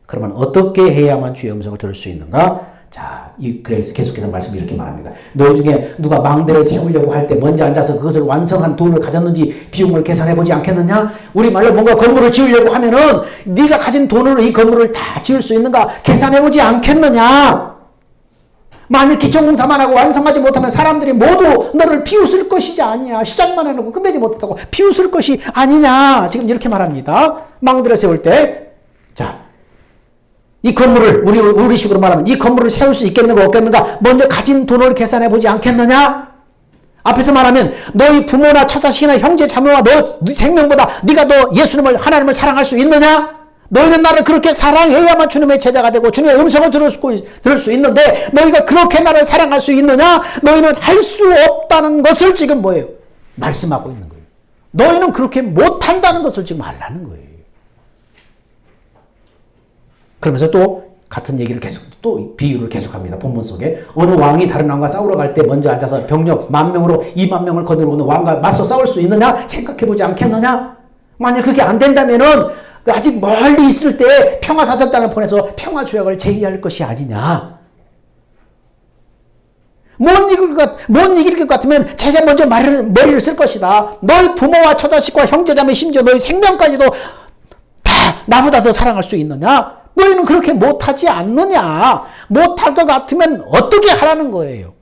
그러면 어떻게 해야만 주의 음성을 들을 수 있는가? 자, 그래서 계속해서 말씀이 이렇게 말합니다. 너희 중에 누가 망대를 세우려고 할 때 먼저 앉아서 그것을 완성한 돈을 가졌는지 비용을 계산해 보지 않겠느냐? 우리말로 뭔가 건물을 지으려고 하면은 네가 가진 돈으로 이 건물을 다 지을 수 있는가 계산해 보지 않겠느냐? 만일 기초공사만 하고 완성하지 못하면 사람들이 모두 너를 비웃을 것이지 아니냐. 시작만 해놓고 끝내지 못했다고 비웃을 것이 아니냐. 지금 이렇게 말합니다. 망대를 세울 때 자, 이 건물을 우리식으로 말하면 이 건물을 세울 수 있겠는가 없겠는가 먼저 가진 돈을 계산해 보지 않겠느냐? 앞에서 말하면 너희 부모나 처자식이나 형제 자매와 너 생명보다 네가 너 예수님을 하나님을 사랑할 수 있느냐? 너희는 나를 그렇게 사랑해야만 주님의 제자가 되고 주님의 음성을 들을 수 있는데 너희가 그렇게 나를 사랑할 수 있느냐? 너희는 할 수 없다는 것을 지금 뭐예요? 말씀하고 있는 거예요. 너희는 그렇게 못한다는 것을 지금 말하는 거예요. 그러면서 또 같은 얘기를 계속 또 비유를 계속합니다. 본문 속에 어느 왕이 다른 왕과 싸우러 갈 때 먼저 앉아서 병력 10,000명으로 20,000명을 거느리고 왕과 맞서 싸울 수 있느냐? 생각해보지 않겠느냐? 만약 그게 안 된다면은 아직 멀리 있을 때 평화사절단을 보내서 평화조약을 제의할 것이 아니냐? 못 이길 것 같으면 자기가 먼저 머리를 쓸 것이다. 너희 부모와 처자식과 형제자매 심지어 너희 생명까지도 다 나보다 더 사랑할 수 있느냐? 너희는 그렇게 못하지 않느냐? 못할 것 같으면 어떻게 하라는 거예요?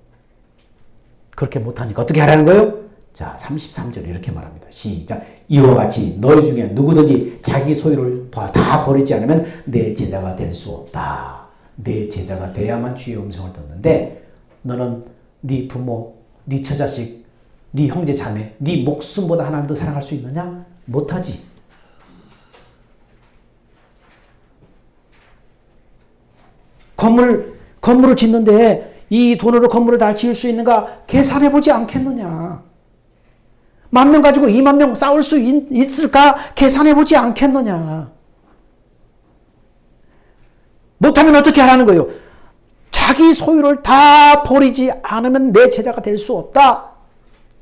그렇게 못하니까 어떻게 하라는 거예요? 자, 33절 이렇게 말합니다. 시작. 이와 같이 너희 중에 누구든지 자기 소유를 다 버리지 않으면 내 제자가 될 수 없다. 내 제자가 돼야만 주의 음성을 듣는데 너는 네 부모, 네 처자식, 네 형제 자매, 네 목숨보다 하나님 더 사랑할 수 있느냐? 못하지. 건물을 짓는데 이 돈으로 건물을 다 지을 수 있는가 계산해보지 않겠느냐. 10,000명 가지고 20,000명 싸울 수 있을까 계산해보지 않겠느냐. 못하면 어떻게 하라는 거예요? 자기 소유를 다 버리지 않으면 내 제자가 될 수 없다.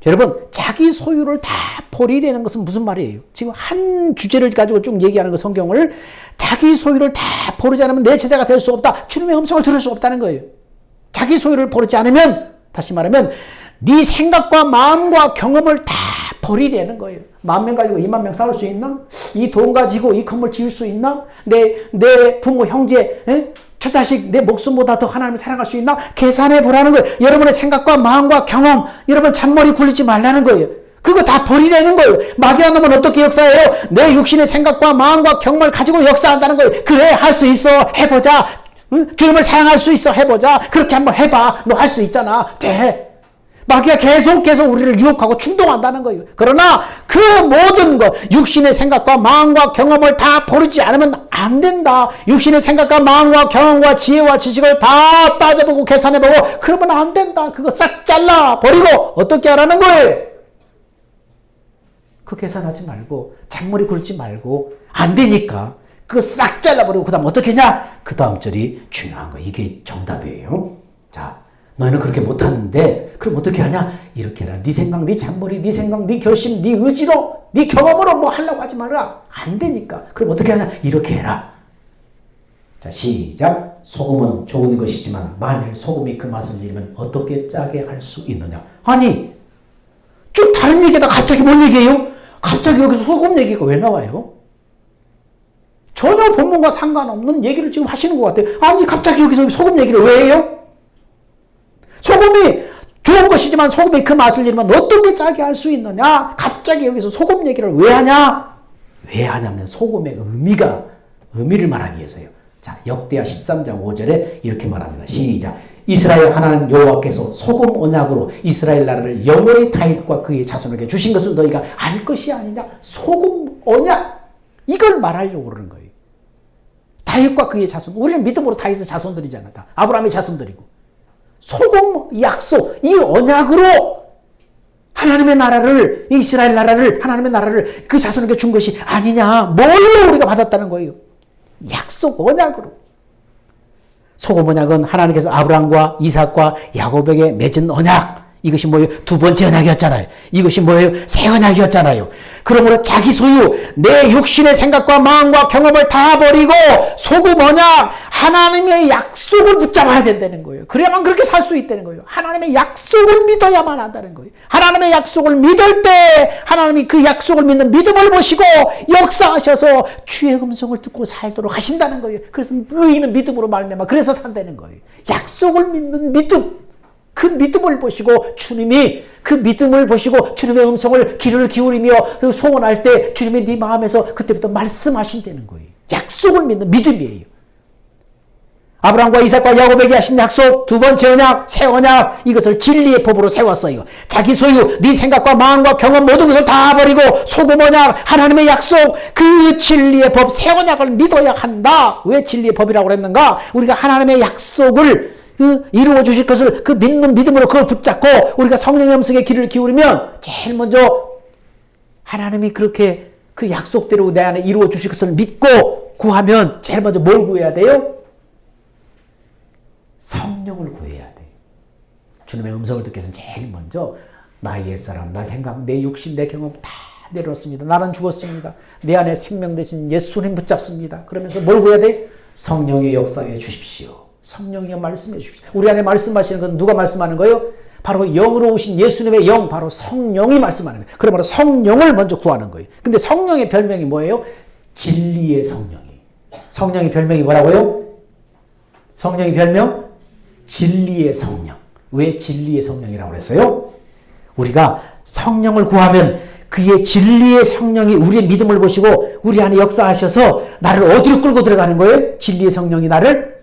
여러분, 자기 소유를 다 버리려는 것은 무슨 말이에요? 지금 한 주제를 가지고 쭉 얘기하는 거 성경을 자기 소유를 다 버리지 않으면 내 제자가 될 수 없다. 주님의 음성을 들을 수 없다는 거예요. 자기 소유를 버리지 않으면 다시 말하면 네 생각과 마음과 경험을 다 버리려는 거예요. 10,000명 가지고 20,000명 싸울 수 있나? 이 돈 가지고 이 건물 지을 수 있나? 내 부모, 형제, 처자식, 내 목숨보다 더 하나님을 사랑할 수 있나? 계산해 보라는 거예요. 여러분의 생각과 마음과 경험, 여러분 잔머리 굴리지 말라는 거예요. 그거 다 버리라는 거예요. 마귀란 놈은 어떻게 역사해요? 내 육신의 생각과 마음과 경험을 가지고 역사한다는 거예요. 그래, 할 수 있어. 해보자. 응? 주님을 사랑할 수 있어. 해보자. 그렇게 한번 해봐. 너 할 수 있잖아. 돼. 마귀가 계속해서 우리를 유혹하고 충동한다는 거예요. 그러나 그 모든 것, 육신의 생각과 마음과 경험을 다 버리지 않으면 안 된다. 육신의 생각과 마음과 경험과 지혜와 지식을 다 따져보고 계산해보고 그러면 안 된다. 그거 싹 잘라 버리고 어떻게 하라는 거예요? 그 계산하지 말고 잔머리 굴지 말고 안 되니까 그거 싹 잘라버리고 그 다음 어떻게 하냐? 그 다음 절이 중요한 거예요. 이게 정답이에요. 자, 너희는 그렇게 못하는데 그럼 어떻게 하냐? 이렇게 해라. 네 생각, 네 잔머리, 네 생각, 네 결심, 네 의지로, 네 경험으로 뭐 하려고 하지 말라. 안 되니까. 그럼 어떻게 하냐? 이렇게 해라. 자, 시작. 소금은 좋은 것이지만 만일 소금이 그 맛을 잃으면 어떻게 짜게 할 수 있느냐? 아니, 쭉 다른 얘기에다 갑자기 뭔 얘기예요? 갑자기 여기서 소금 얘기가 왜 나와요? 전혀 본문과 상관없는 얘기를 지금 하시는 것 같아요. 아니, 갑자기 여기서 소금 얘기를 왜 해요? 소금이 좋은 것이지만 소금이 그 맛을 잃으면 어떻게 짜게 할 수 있느냐? 갑자기 여기서 소금 얘기를 왜 하냐? 왜 하냐면 소금의 의미를 말하기 위해서요. 자, 역대하 13장 5절에 이렇게 말합니다. 시작. 이스라엘 하나님 여호와께서 소금 언약으로 이스라엘 나라를 영원히 다윗과 그의 자손에게 주신 것을 너희가 알 것이 아니냐? 소금 언약. 이걸 말하려고 그러는 거예요. 다윗과 그의 자손. 우리는 믿음으로 다윗의 자손들이잖아. 다. 아브라함의 자손들이고. 소금 약속, 이 언약으로 하나님의 나라를, 이스라엘 나라를, 하나님의 나라를 그 자손에게 준 것이 아니냐. 뭘로 우리가 받았다는 거예요? 약속 언약으로. 소금 언약은 하나님께서 아브라함과 이삭과 야곱에게 맺은 언약. 이것이 뭐예요? 두 번째 언약이었잖아요. 이것이 뭐예요? 새 언약이었잖아요. 그러므로 자기 소유, 내 육신의 생각과 마음과 경험을 다 버리고 소금 언약, 하나님의 약속을 붙잡아야 된다는 거예요. 그래야만 그렇게 살 수 있다는 거예요. 하나님의 약속을 믿어야만 한다는 거예요. 하나님의 약속을 믿을 때 하나님이 그 약속을 믿는 믿음을 보시고 역사하셔서 주의 음성을 듣고 살도록 하신다는 거예요. 그래서 의인은 믿음으로 말미암아 그래서 산다는 거예요. 약속을 믿는 믿음. 그 믿음을 보시고 주님이 그 믿음을 보시고 주님의 음성을 귀를 기울이며 소원할 때 주님이 네 마음에서 그때부터 말씀하신다는 거예요. 약속을 믿는 믿음이에요. 아브라함과 이삭과 야곱에게 하신 약속, 두 번째 언약, 새 언약, 이것을 진리의 법으로 세웠어요. 자기 소유, 네 생각과 마음과 경험 모든 것을 다 버리고 소금 언약, 하나님의 약속, 그 진리의 법, 새 언약을 믿어야 한다. 왜 진리의 법이라고 그랬는가? 우리가 하나님의 약속을 이루어 주실 것을 그 믿는 믿음으로 그걸 붙잡고 우리가 성령의 음성에 귀를 기울이면 제일 먼저 하나님이 그렇게 그 약속대로 내 안에 이루어 주실 것을 믿고 구하면 제일 먼저 뭘 구해야 돼요? 성령을 구해야 돼. 주님의 음성을 듣기 위해서는 제일 먼저 나의 옛사람, 나 생각, 내 육신, 내 경험 다 내려놓습니다. 나는 죽었습니다. 내 안에 생명 되신 예수님 붙잡습니다. 그러면서 뭘 구해야 돼? 성령의 역사해 주십시오. 성령이 말씀해 주십시오. 우리 안에 말씀하시는 건 누가 말씀하는 거예요? 바로 영으로 오신 예수님의 영, 바로 성령이 말씀하는 거예요. 그러므로 성령을 먼저 구하는 거예요. 근데 성령의 별명이 뭐예요? 진리의 성령이. 성령의 별명이 뭐라고요? 성령의 별명? 진리의 성령. 왜 진리의 성령이라고 그랬어요? 우리가 성령을 구하면 그의 진리의 성령이 우리의 믿음을 보시고 우리 안에 역사하셔서 나를 어디로 끌고 들어가는 거예요? 진리의 성령이 나를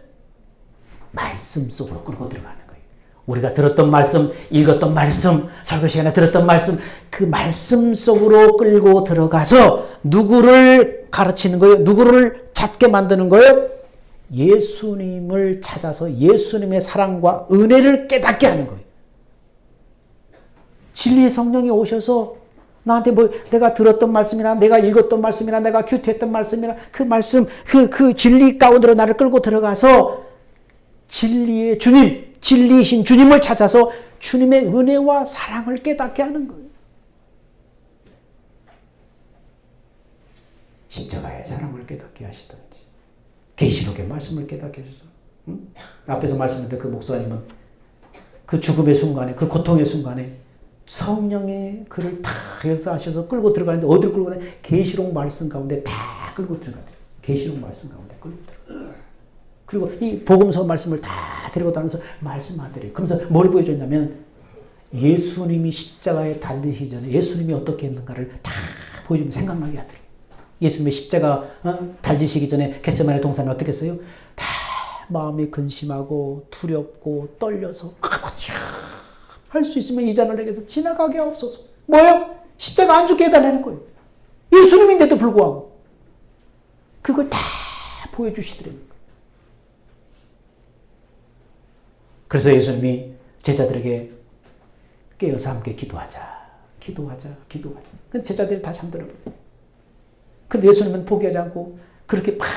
말씀 속으로 끌고 들어가는 거예요. 우리가 들었던 말씀, 읽었던 말씀, 설교 시간에 들었던 말씀, 그 말씀 속으로 끌고 들어가서 누구를 가르치는 거예요? 누구를 찾게 만드는 거예요? 예수님을 찾아서 예수님의 사랑과 은혜를 깨닫게 하는 거예요. 진리의 성령이 오셔서 나한테 뭐 내가 들었던 말씀이나 내가 읽었던 말씀이나 내가 큐티했던 말씀이나 그 말씀 그 진리 가운데로 나를 끌고 들어가서 진리의 주님, 진리이신 주님을 찾아서 주님의 은혜와 사랑을 깨닫게 하는 거예요. 십자가의 사랑을 깨닫게 하시든지 계시록의 말씀을 깨닫게 해주셔서 앞에서 말씀했던 그 목사님은 그 죽음의 순간에 그 고통의 순간에 성령의 그를 다 역사하셔서 끌고 들어가는데 어디로 끌고 가냐? 계시록 말씀 가운데 다 끌고 들어가더래요. 계시록 말씀 가운데 끌고 들어가요. 그리고 이 복음서 말씀을 다 데리고 다니면서 말씀하더래요. 그러면서 뭘 보여줬냐면 예수님이 십자가에 달리시기 전에 예수님이 어떻게 했는가를 다 보여주면 생각나게 하더래요. 예수님의 십자가 달리시기 전에 겟세마네 동산에 어떻게 했어요? 다 마음이 근심하고 두렵고 떨려서 할 수 있으면 이 잔을 내게서 지나가게 하옵소서. 뭐예요? 십자가 안 죽게 해달라는 거예요. 예수님인데도 불구하고 그걸 다 보여주시더래요. 그래서 예수님이 제자들에게 깨어서 함께 기도하자. 근데 제자들이 다 잠들어버려요. 근데 예수님은 포기하지 않고 그렇게 막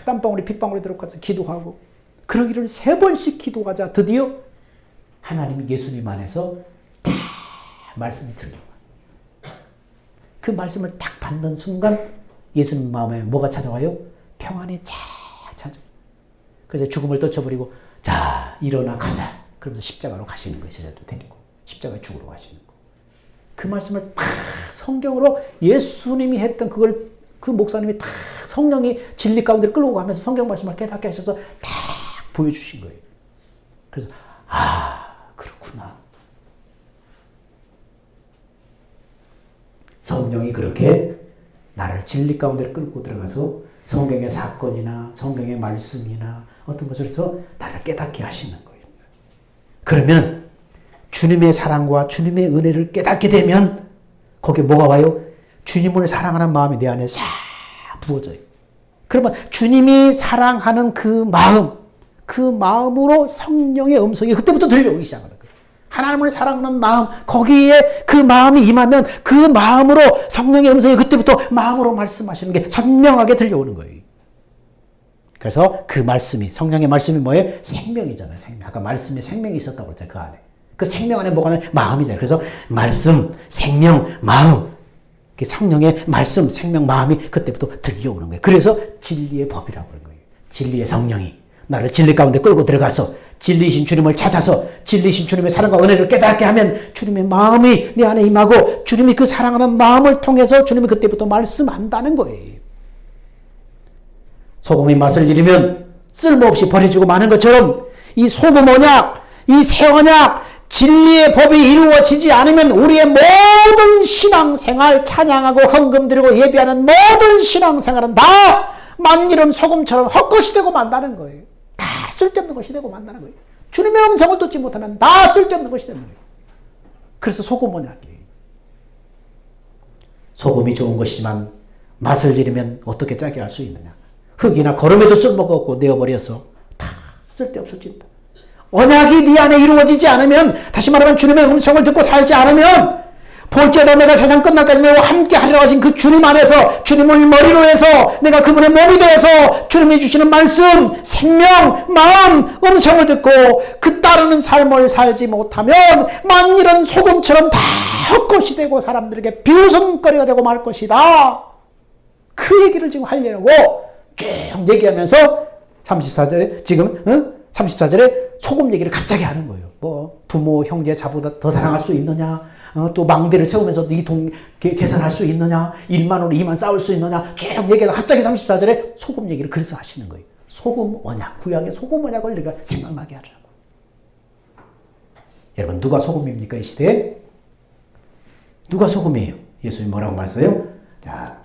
땀방울이 핏방울이 들어가서 기도하고 그러기를 3번씩 기도하자 드디어 하나님이 예수님 안에서 다 말씀이 들려와요. 그 말씀을 딱 받는 순간 예수님 마음에 뭐가 찾아와요? 평안이 쫙 찾아와요. 그래서 죽음을 떨쳐버리고 자 일어나 가자. 그러면서 십자가로 가시는 거예요. 제자도 데리고 십자가에 죽으러 가시는 거예요. 그 말씀을 다 성경으로 예수님이 했던 그걸 그 목사님이 다 성령이 진리 가운데 끌고 가면서 성경 말씀을 깨닫게 하셔서 다 보여주신 거예요. 그래서 그렇구나. 성령이 그렇게 나를 진리 가운데 끌고 들어가서 성경의 사건이나 성경의 말씀이나 어떤 것을 해서 나를 깨닫게 하시는 거예요. 그러면 주님의 사랑과 주님의 은혜를 깨닫게 되면 거기에 뭐가 와요? 주님을 사랑하는 마음이 내 안에 싹 부어져요. 그러면 주님이 사랑하는 그 마음으로 성령의 음성이 그때부터 들려오기 시작하는 거예요. 하나님을 사랑하는 마음, 거기에 그 마음이 임하면 그 마음으로 성령의 음성이 그때부터 마음으로 말씀하시는 게 선명하게 들려오는 거예요. 그래서 그 말씀이, 성령의 말씀이 뭐예요? 생명이잖아요. 생명. 아까 말씀에 생명이 있었다고 그랬잖아요. 그 안에. 그 생명 안에 뭐가 있냐면 마음이잖아요. 그래서 말씀, 생명, 마음. 성령의 말씀, 생명, 마음이 그때부터 들려오는 거예요. 그래서 진리의 법이라고 하는 거예요. 진리의 성령이 나를 진리 가운데 끌고 들어가서 진리이신 주님을 찾아서 진리이신 주님의 사랑과 은혜를 깨닫게 하면 주님의 마음이 내 안에 임하고 주님이 그 사랑하는 마음을 통해서 주님이 그때부터 말씀한다는 거예요. 소금이 맛을 잃으면 쓸모없이 버려지고 마는 것처럼 이 소금 언약, 이 새 언약, 진리의 법이 이루어지지 않으면 우리의 모든 신앙생활, 찬양하고 헌금 드리고 예배하는 모든 신앙생활은 다 만일은 소금처럼 헛것이 되고 만다는 거예요. 다 쓸데없는 것이 되고 만다는 거예요. 주님의 음성을 듣지 못하면 다 쓸데없는 것이 되는 거예요. 그래서 소금 언약이에요. 소금이 좋은 것이지만 맛을 잃으면 어떻게 짜게 할 수 있느냐. 흙이나 거름에도 쓸모가 없고 내어버려서 다 쓸데없어진다. 언약이 네 안에 이루어지지 않으면, 다시 말하면 주님의 음성을 듣고 살지 않으면, 볼지어다 내가 세상 끝날까지 내와 함께 하리라 하신 그 주님 안에서, 주님을 머리로 해서 내가 그분의 몸이 되어서 주님이 주시는 말씀, 생명, 마음, 음성을 듣고 그 따르는 삶을 살지 못하면 만일은 소금처럼 다 헛것이 되고 사람들에게 비웃음거리가 되고 말 것이다. 그 얘기를 지금 하려고 쭉 얘기하면서 34절에 지금 34절에 소금 얘기를 갑자기 하는 거예요. 뭐 부모, 형제, 자보다 더 사랑할 수 있느냐? 또 망대를 세우면서 네 돈 계산할 수 있느냐? 1만으로 2만 싸울 수 있느냐? 쭉 얘기하다가 갑자기 34절에 소금 얘기를 그래서 하시는 거예요. 소금 언약, 구약의 소금 언약을 우리가 생각나게 하라고. 여러분, 누가 소금입니까? 이 시대에? 누가 소금이에요? 예수님 뭐라고 말씀해요? 자,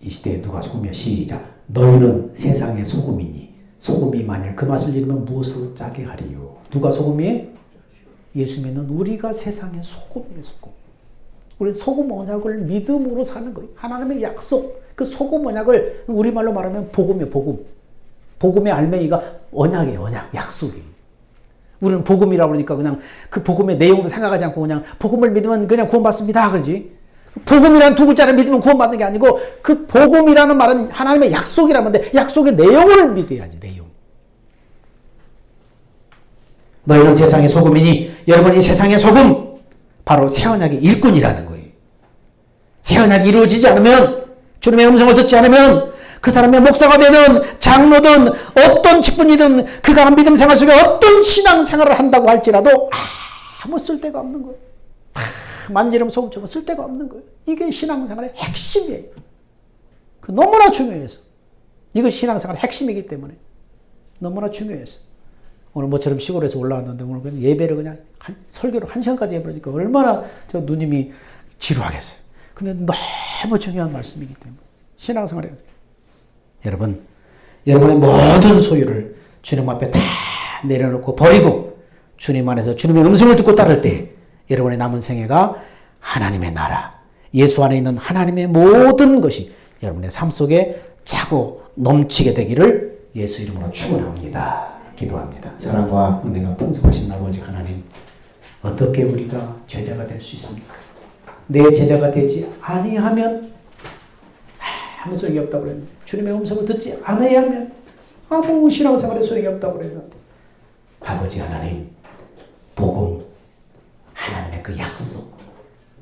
이 시대에 누가 소금이야? 시작. 너희는 세상의 소금이니 소금이 만일 그 맛을 잃으면 무엇으로 짜게 하리요? 누가 소금이에요? 예수 믿는 우리가 세상의 소금이에요. 소금. 우리는 소금 언약을 믿음으로 사는 거예요. 하나님의 약속. 그 소금 언약을 우리말로 말하면 복음이에요. 복음. 복음의 알맹이가 언약이에요. 언약. 약속이에요. 우리는 복음이라고 그러니까 그냥 그 복음의 내용도 생각하지 않고 그냥 복음을 믿으면 그냥 구원받습니다. 그러지. 복음이라는 두 글자를 믿으면 구원받는 게 아니고 그 복음이라는 말은 하나님의 약속이라는 건데 약속의 내용을 믿어야지. 내용. 너희는 세상의 소금이니 여러분이 세상의 소금 바로 새 언약의 일꾼이라는 거예요. 새 언약이 이루어지지 않으면 주님의 음성을 듣지 않으면 그 사람의 목사가 되든 장로든 어떤 직분이든 그가 믿음 생활 속에 어떤 신앙 생활을 한다고 할지라도 아무 쓸데가 없는 거예요. 만지름 소금처럼 쓸데가 없는 거예요. 이게 신앙생활의 핵심이에요. 그 너무나 중요해서. 이거 신앙생활의 핵심이기 때문에 너무나 중요해서. 오늘 모처럼 시골에서 올라왔는데 오늘 그냥 예배를 그냥 설교를 1시간까지 해버리니까 얼마나 저 누님이 지루하겠어요. 근데 너무 중요한 말씀이기 때문에. 신앙생활에. 여러분, 여러분의 모든 소유를 주님 앞에 다 내려놓고 버리고 주님 안에서 주님의 음성을 듣고 따를 때 여러분의 남은 생애가 하나님의 나라, 예수 안에 있는 하나님의 모든 것이 여러분의 삶 속에 차고 넘치게 되기를 예수 이름으로 축원합니다. 기도합니다. 사랑과 은혜가 풍성하신 아버지 하나님, 어떻게 우리가 제자가 될 수 있습니까? 내 제자가 되지 아니하면 아무 소용이 없다고 그랬는데, 주님의 음성을 듣지 않아야 하면 아무 신앙생활에 소용이 없다고 그랬는데, 아버지 하나님, 복음, 하나님의 그 약속,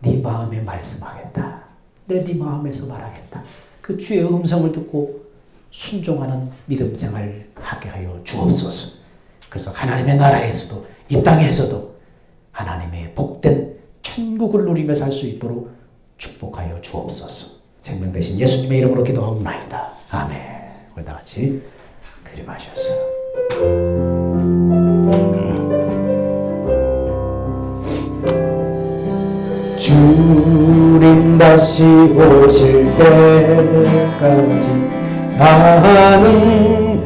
네 마음에 말씀하겠다. 네 마음에서 말하겠다. 그 주의 음성을 듣고 순종하는 믿음 생활 하게 하여 주옵소서. 그래서 하나님의 나라에서도 이 땅에서도 하나님의 복된 천국을 누리며 살 수 있도록 축복하여 주옵소서. 생명 되신 예수님의 이름으로 기도하옵나이다. 아멘. 우리 다 같이 그림하셔서. 주님 다시 오실 때까지 나는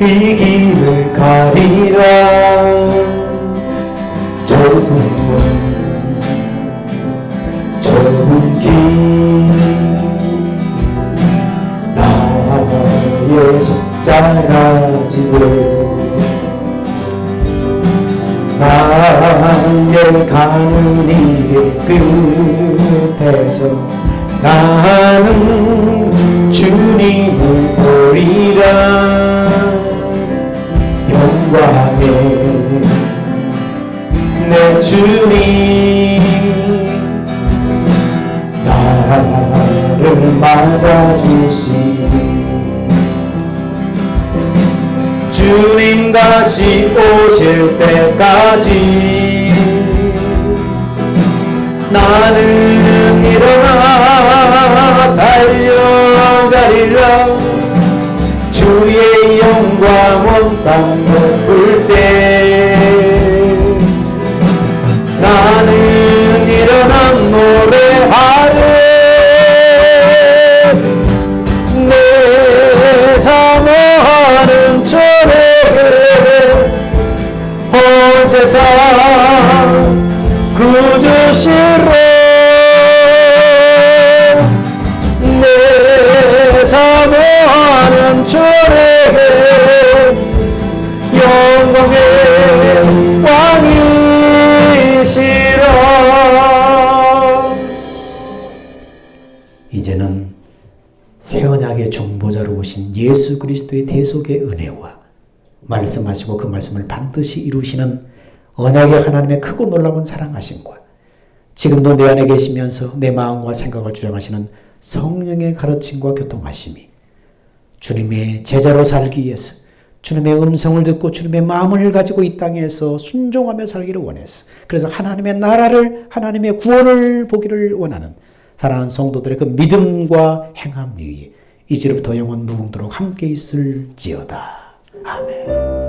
이 길을 가리라. 좁은 길 나의 십자가 지고 나의 가는 이 끝에서 나는 주님을 보리라. 영광의 내 주님 나를 맞아주시니 주님 다시 오실 때까지 나는 일어나 달려가리라. 주의 영광 온 땅 덮을 때 나는 일어나 노래하리. 내 삶을 세상 구주시로 내 사모하는 주에게 영광의 왕이시라. 이제는 새 언약의 중보자로 오신 예수 그리스도의 대속의 은혜와 말씀하시고 그 말씀을 반드시 이루시는 언약의 하나님의 크고 놀라운 사랑하심과 지금도 내 안에 계시면서 내 마음과 생각을 주장하시는 성령의 가르침과 교통하심이 주님의 제자로 살기 위해서 주님의 음성을 듣고 주님의 마음을 가지고 이 땅에서 순종하며 살기를 원해서 그래서 하나님의 나라를 하나님의 구원을 보기를 원하는 사랑하는 성도들의 그 믿음과 행함 위에 이제부터 영원 무궁토록 함께 있을지어다. 아멘.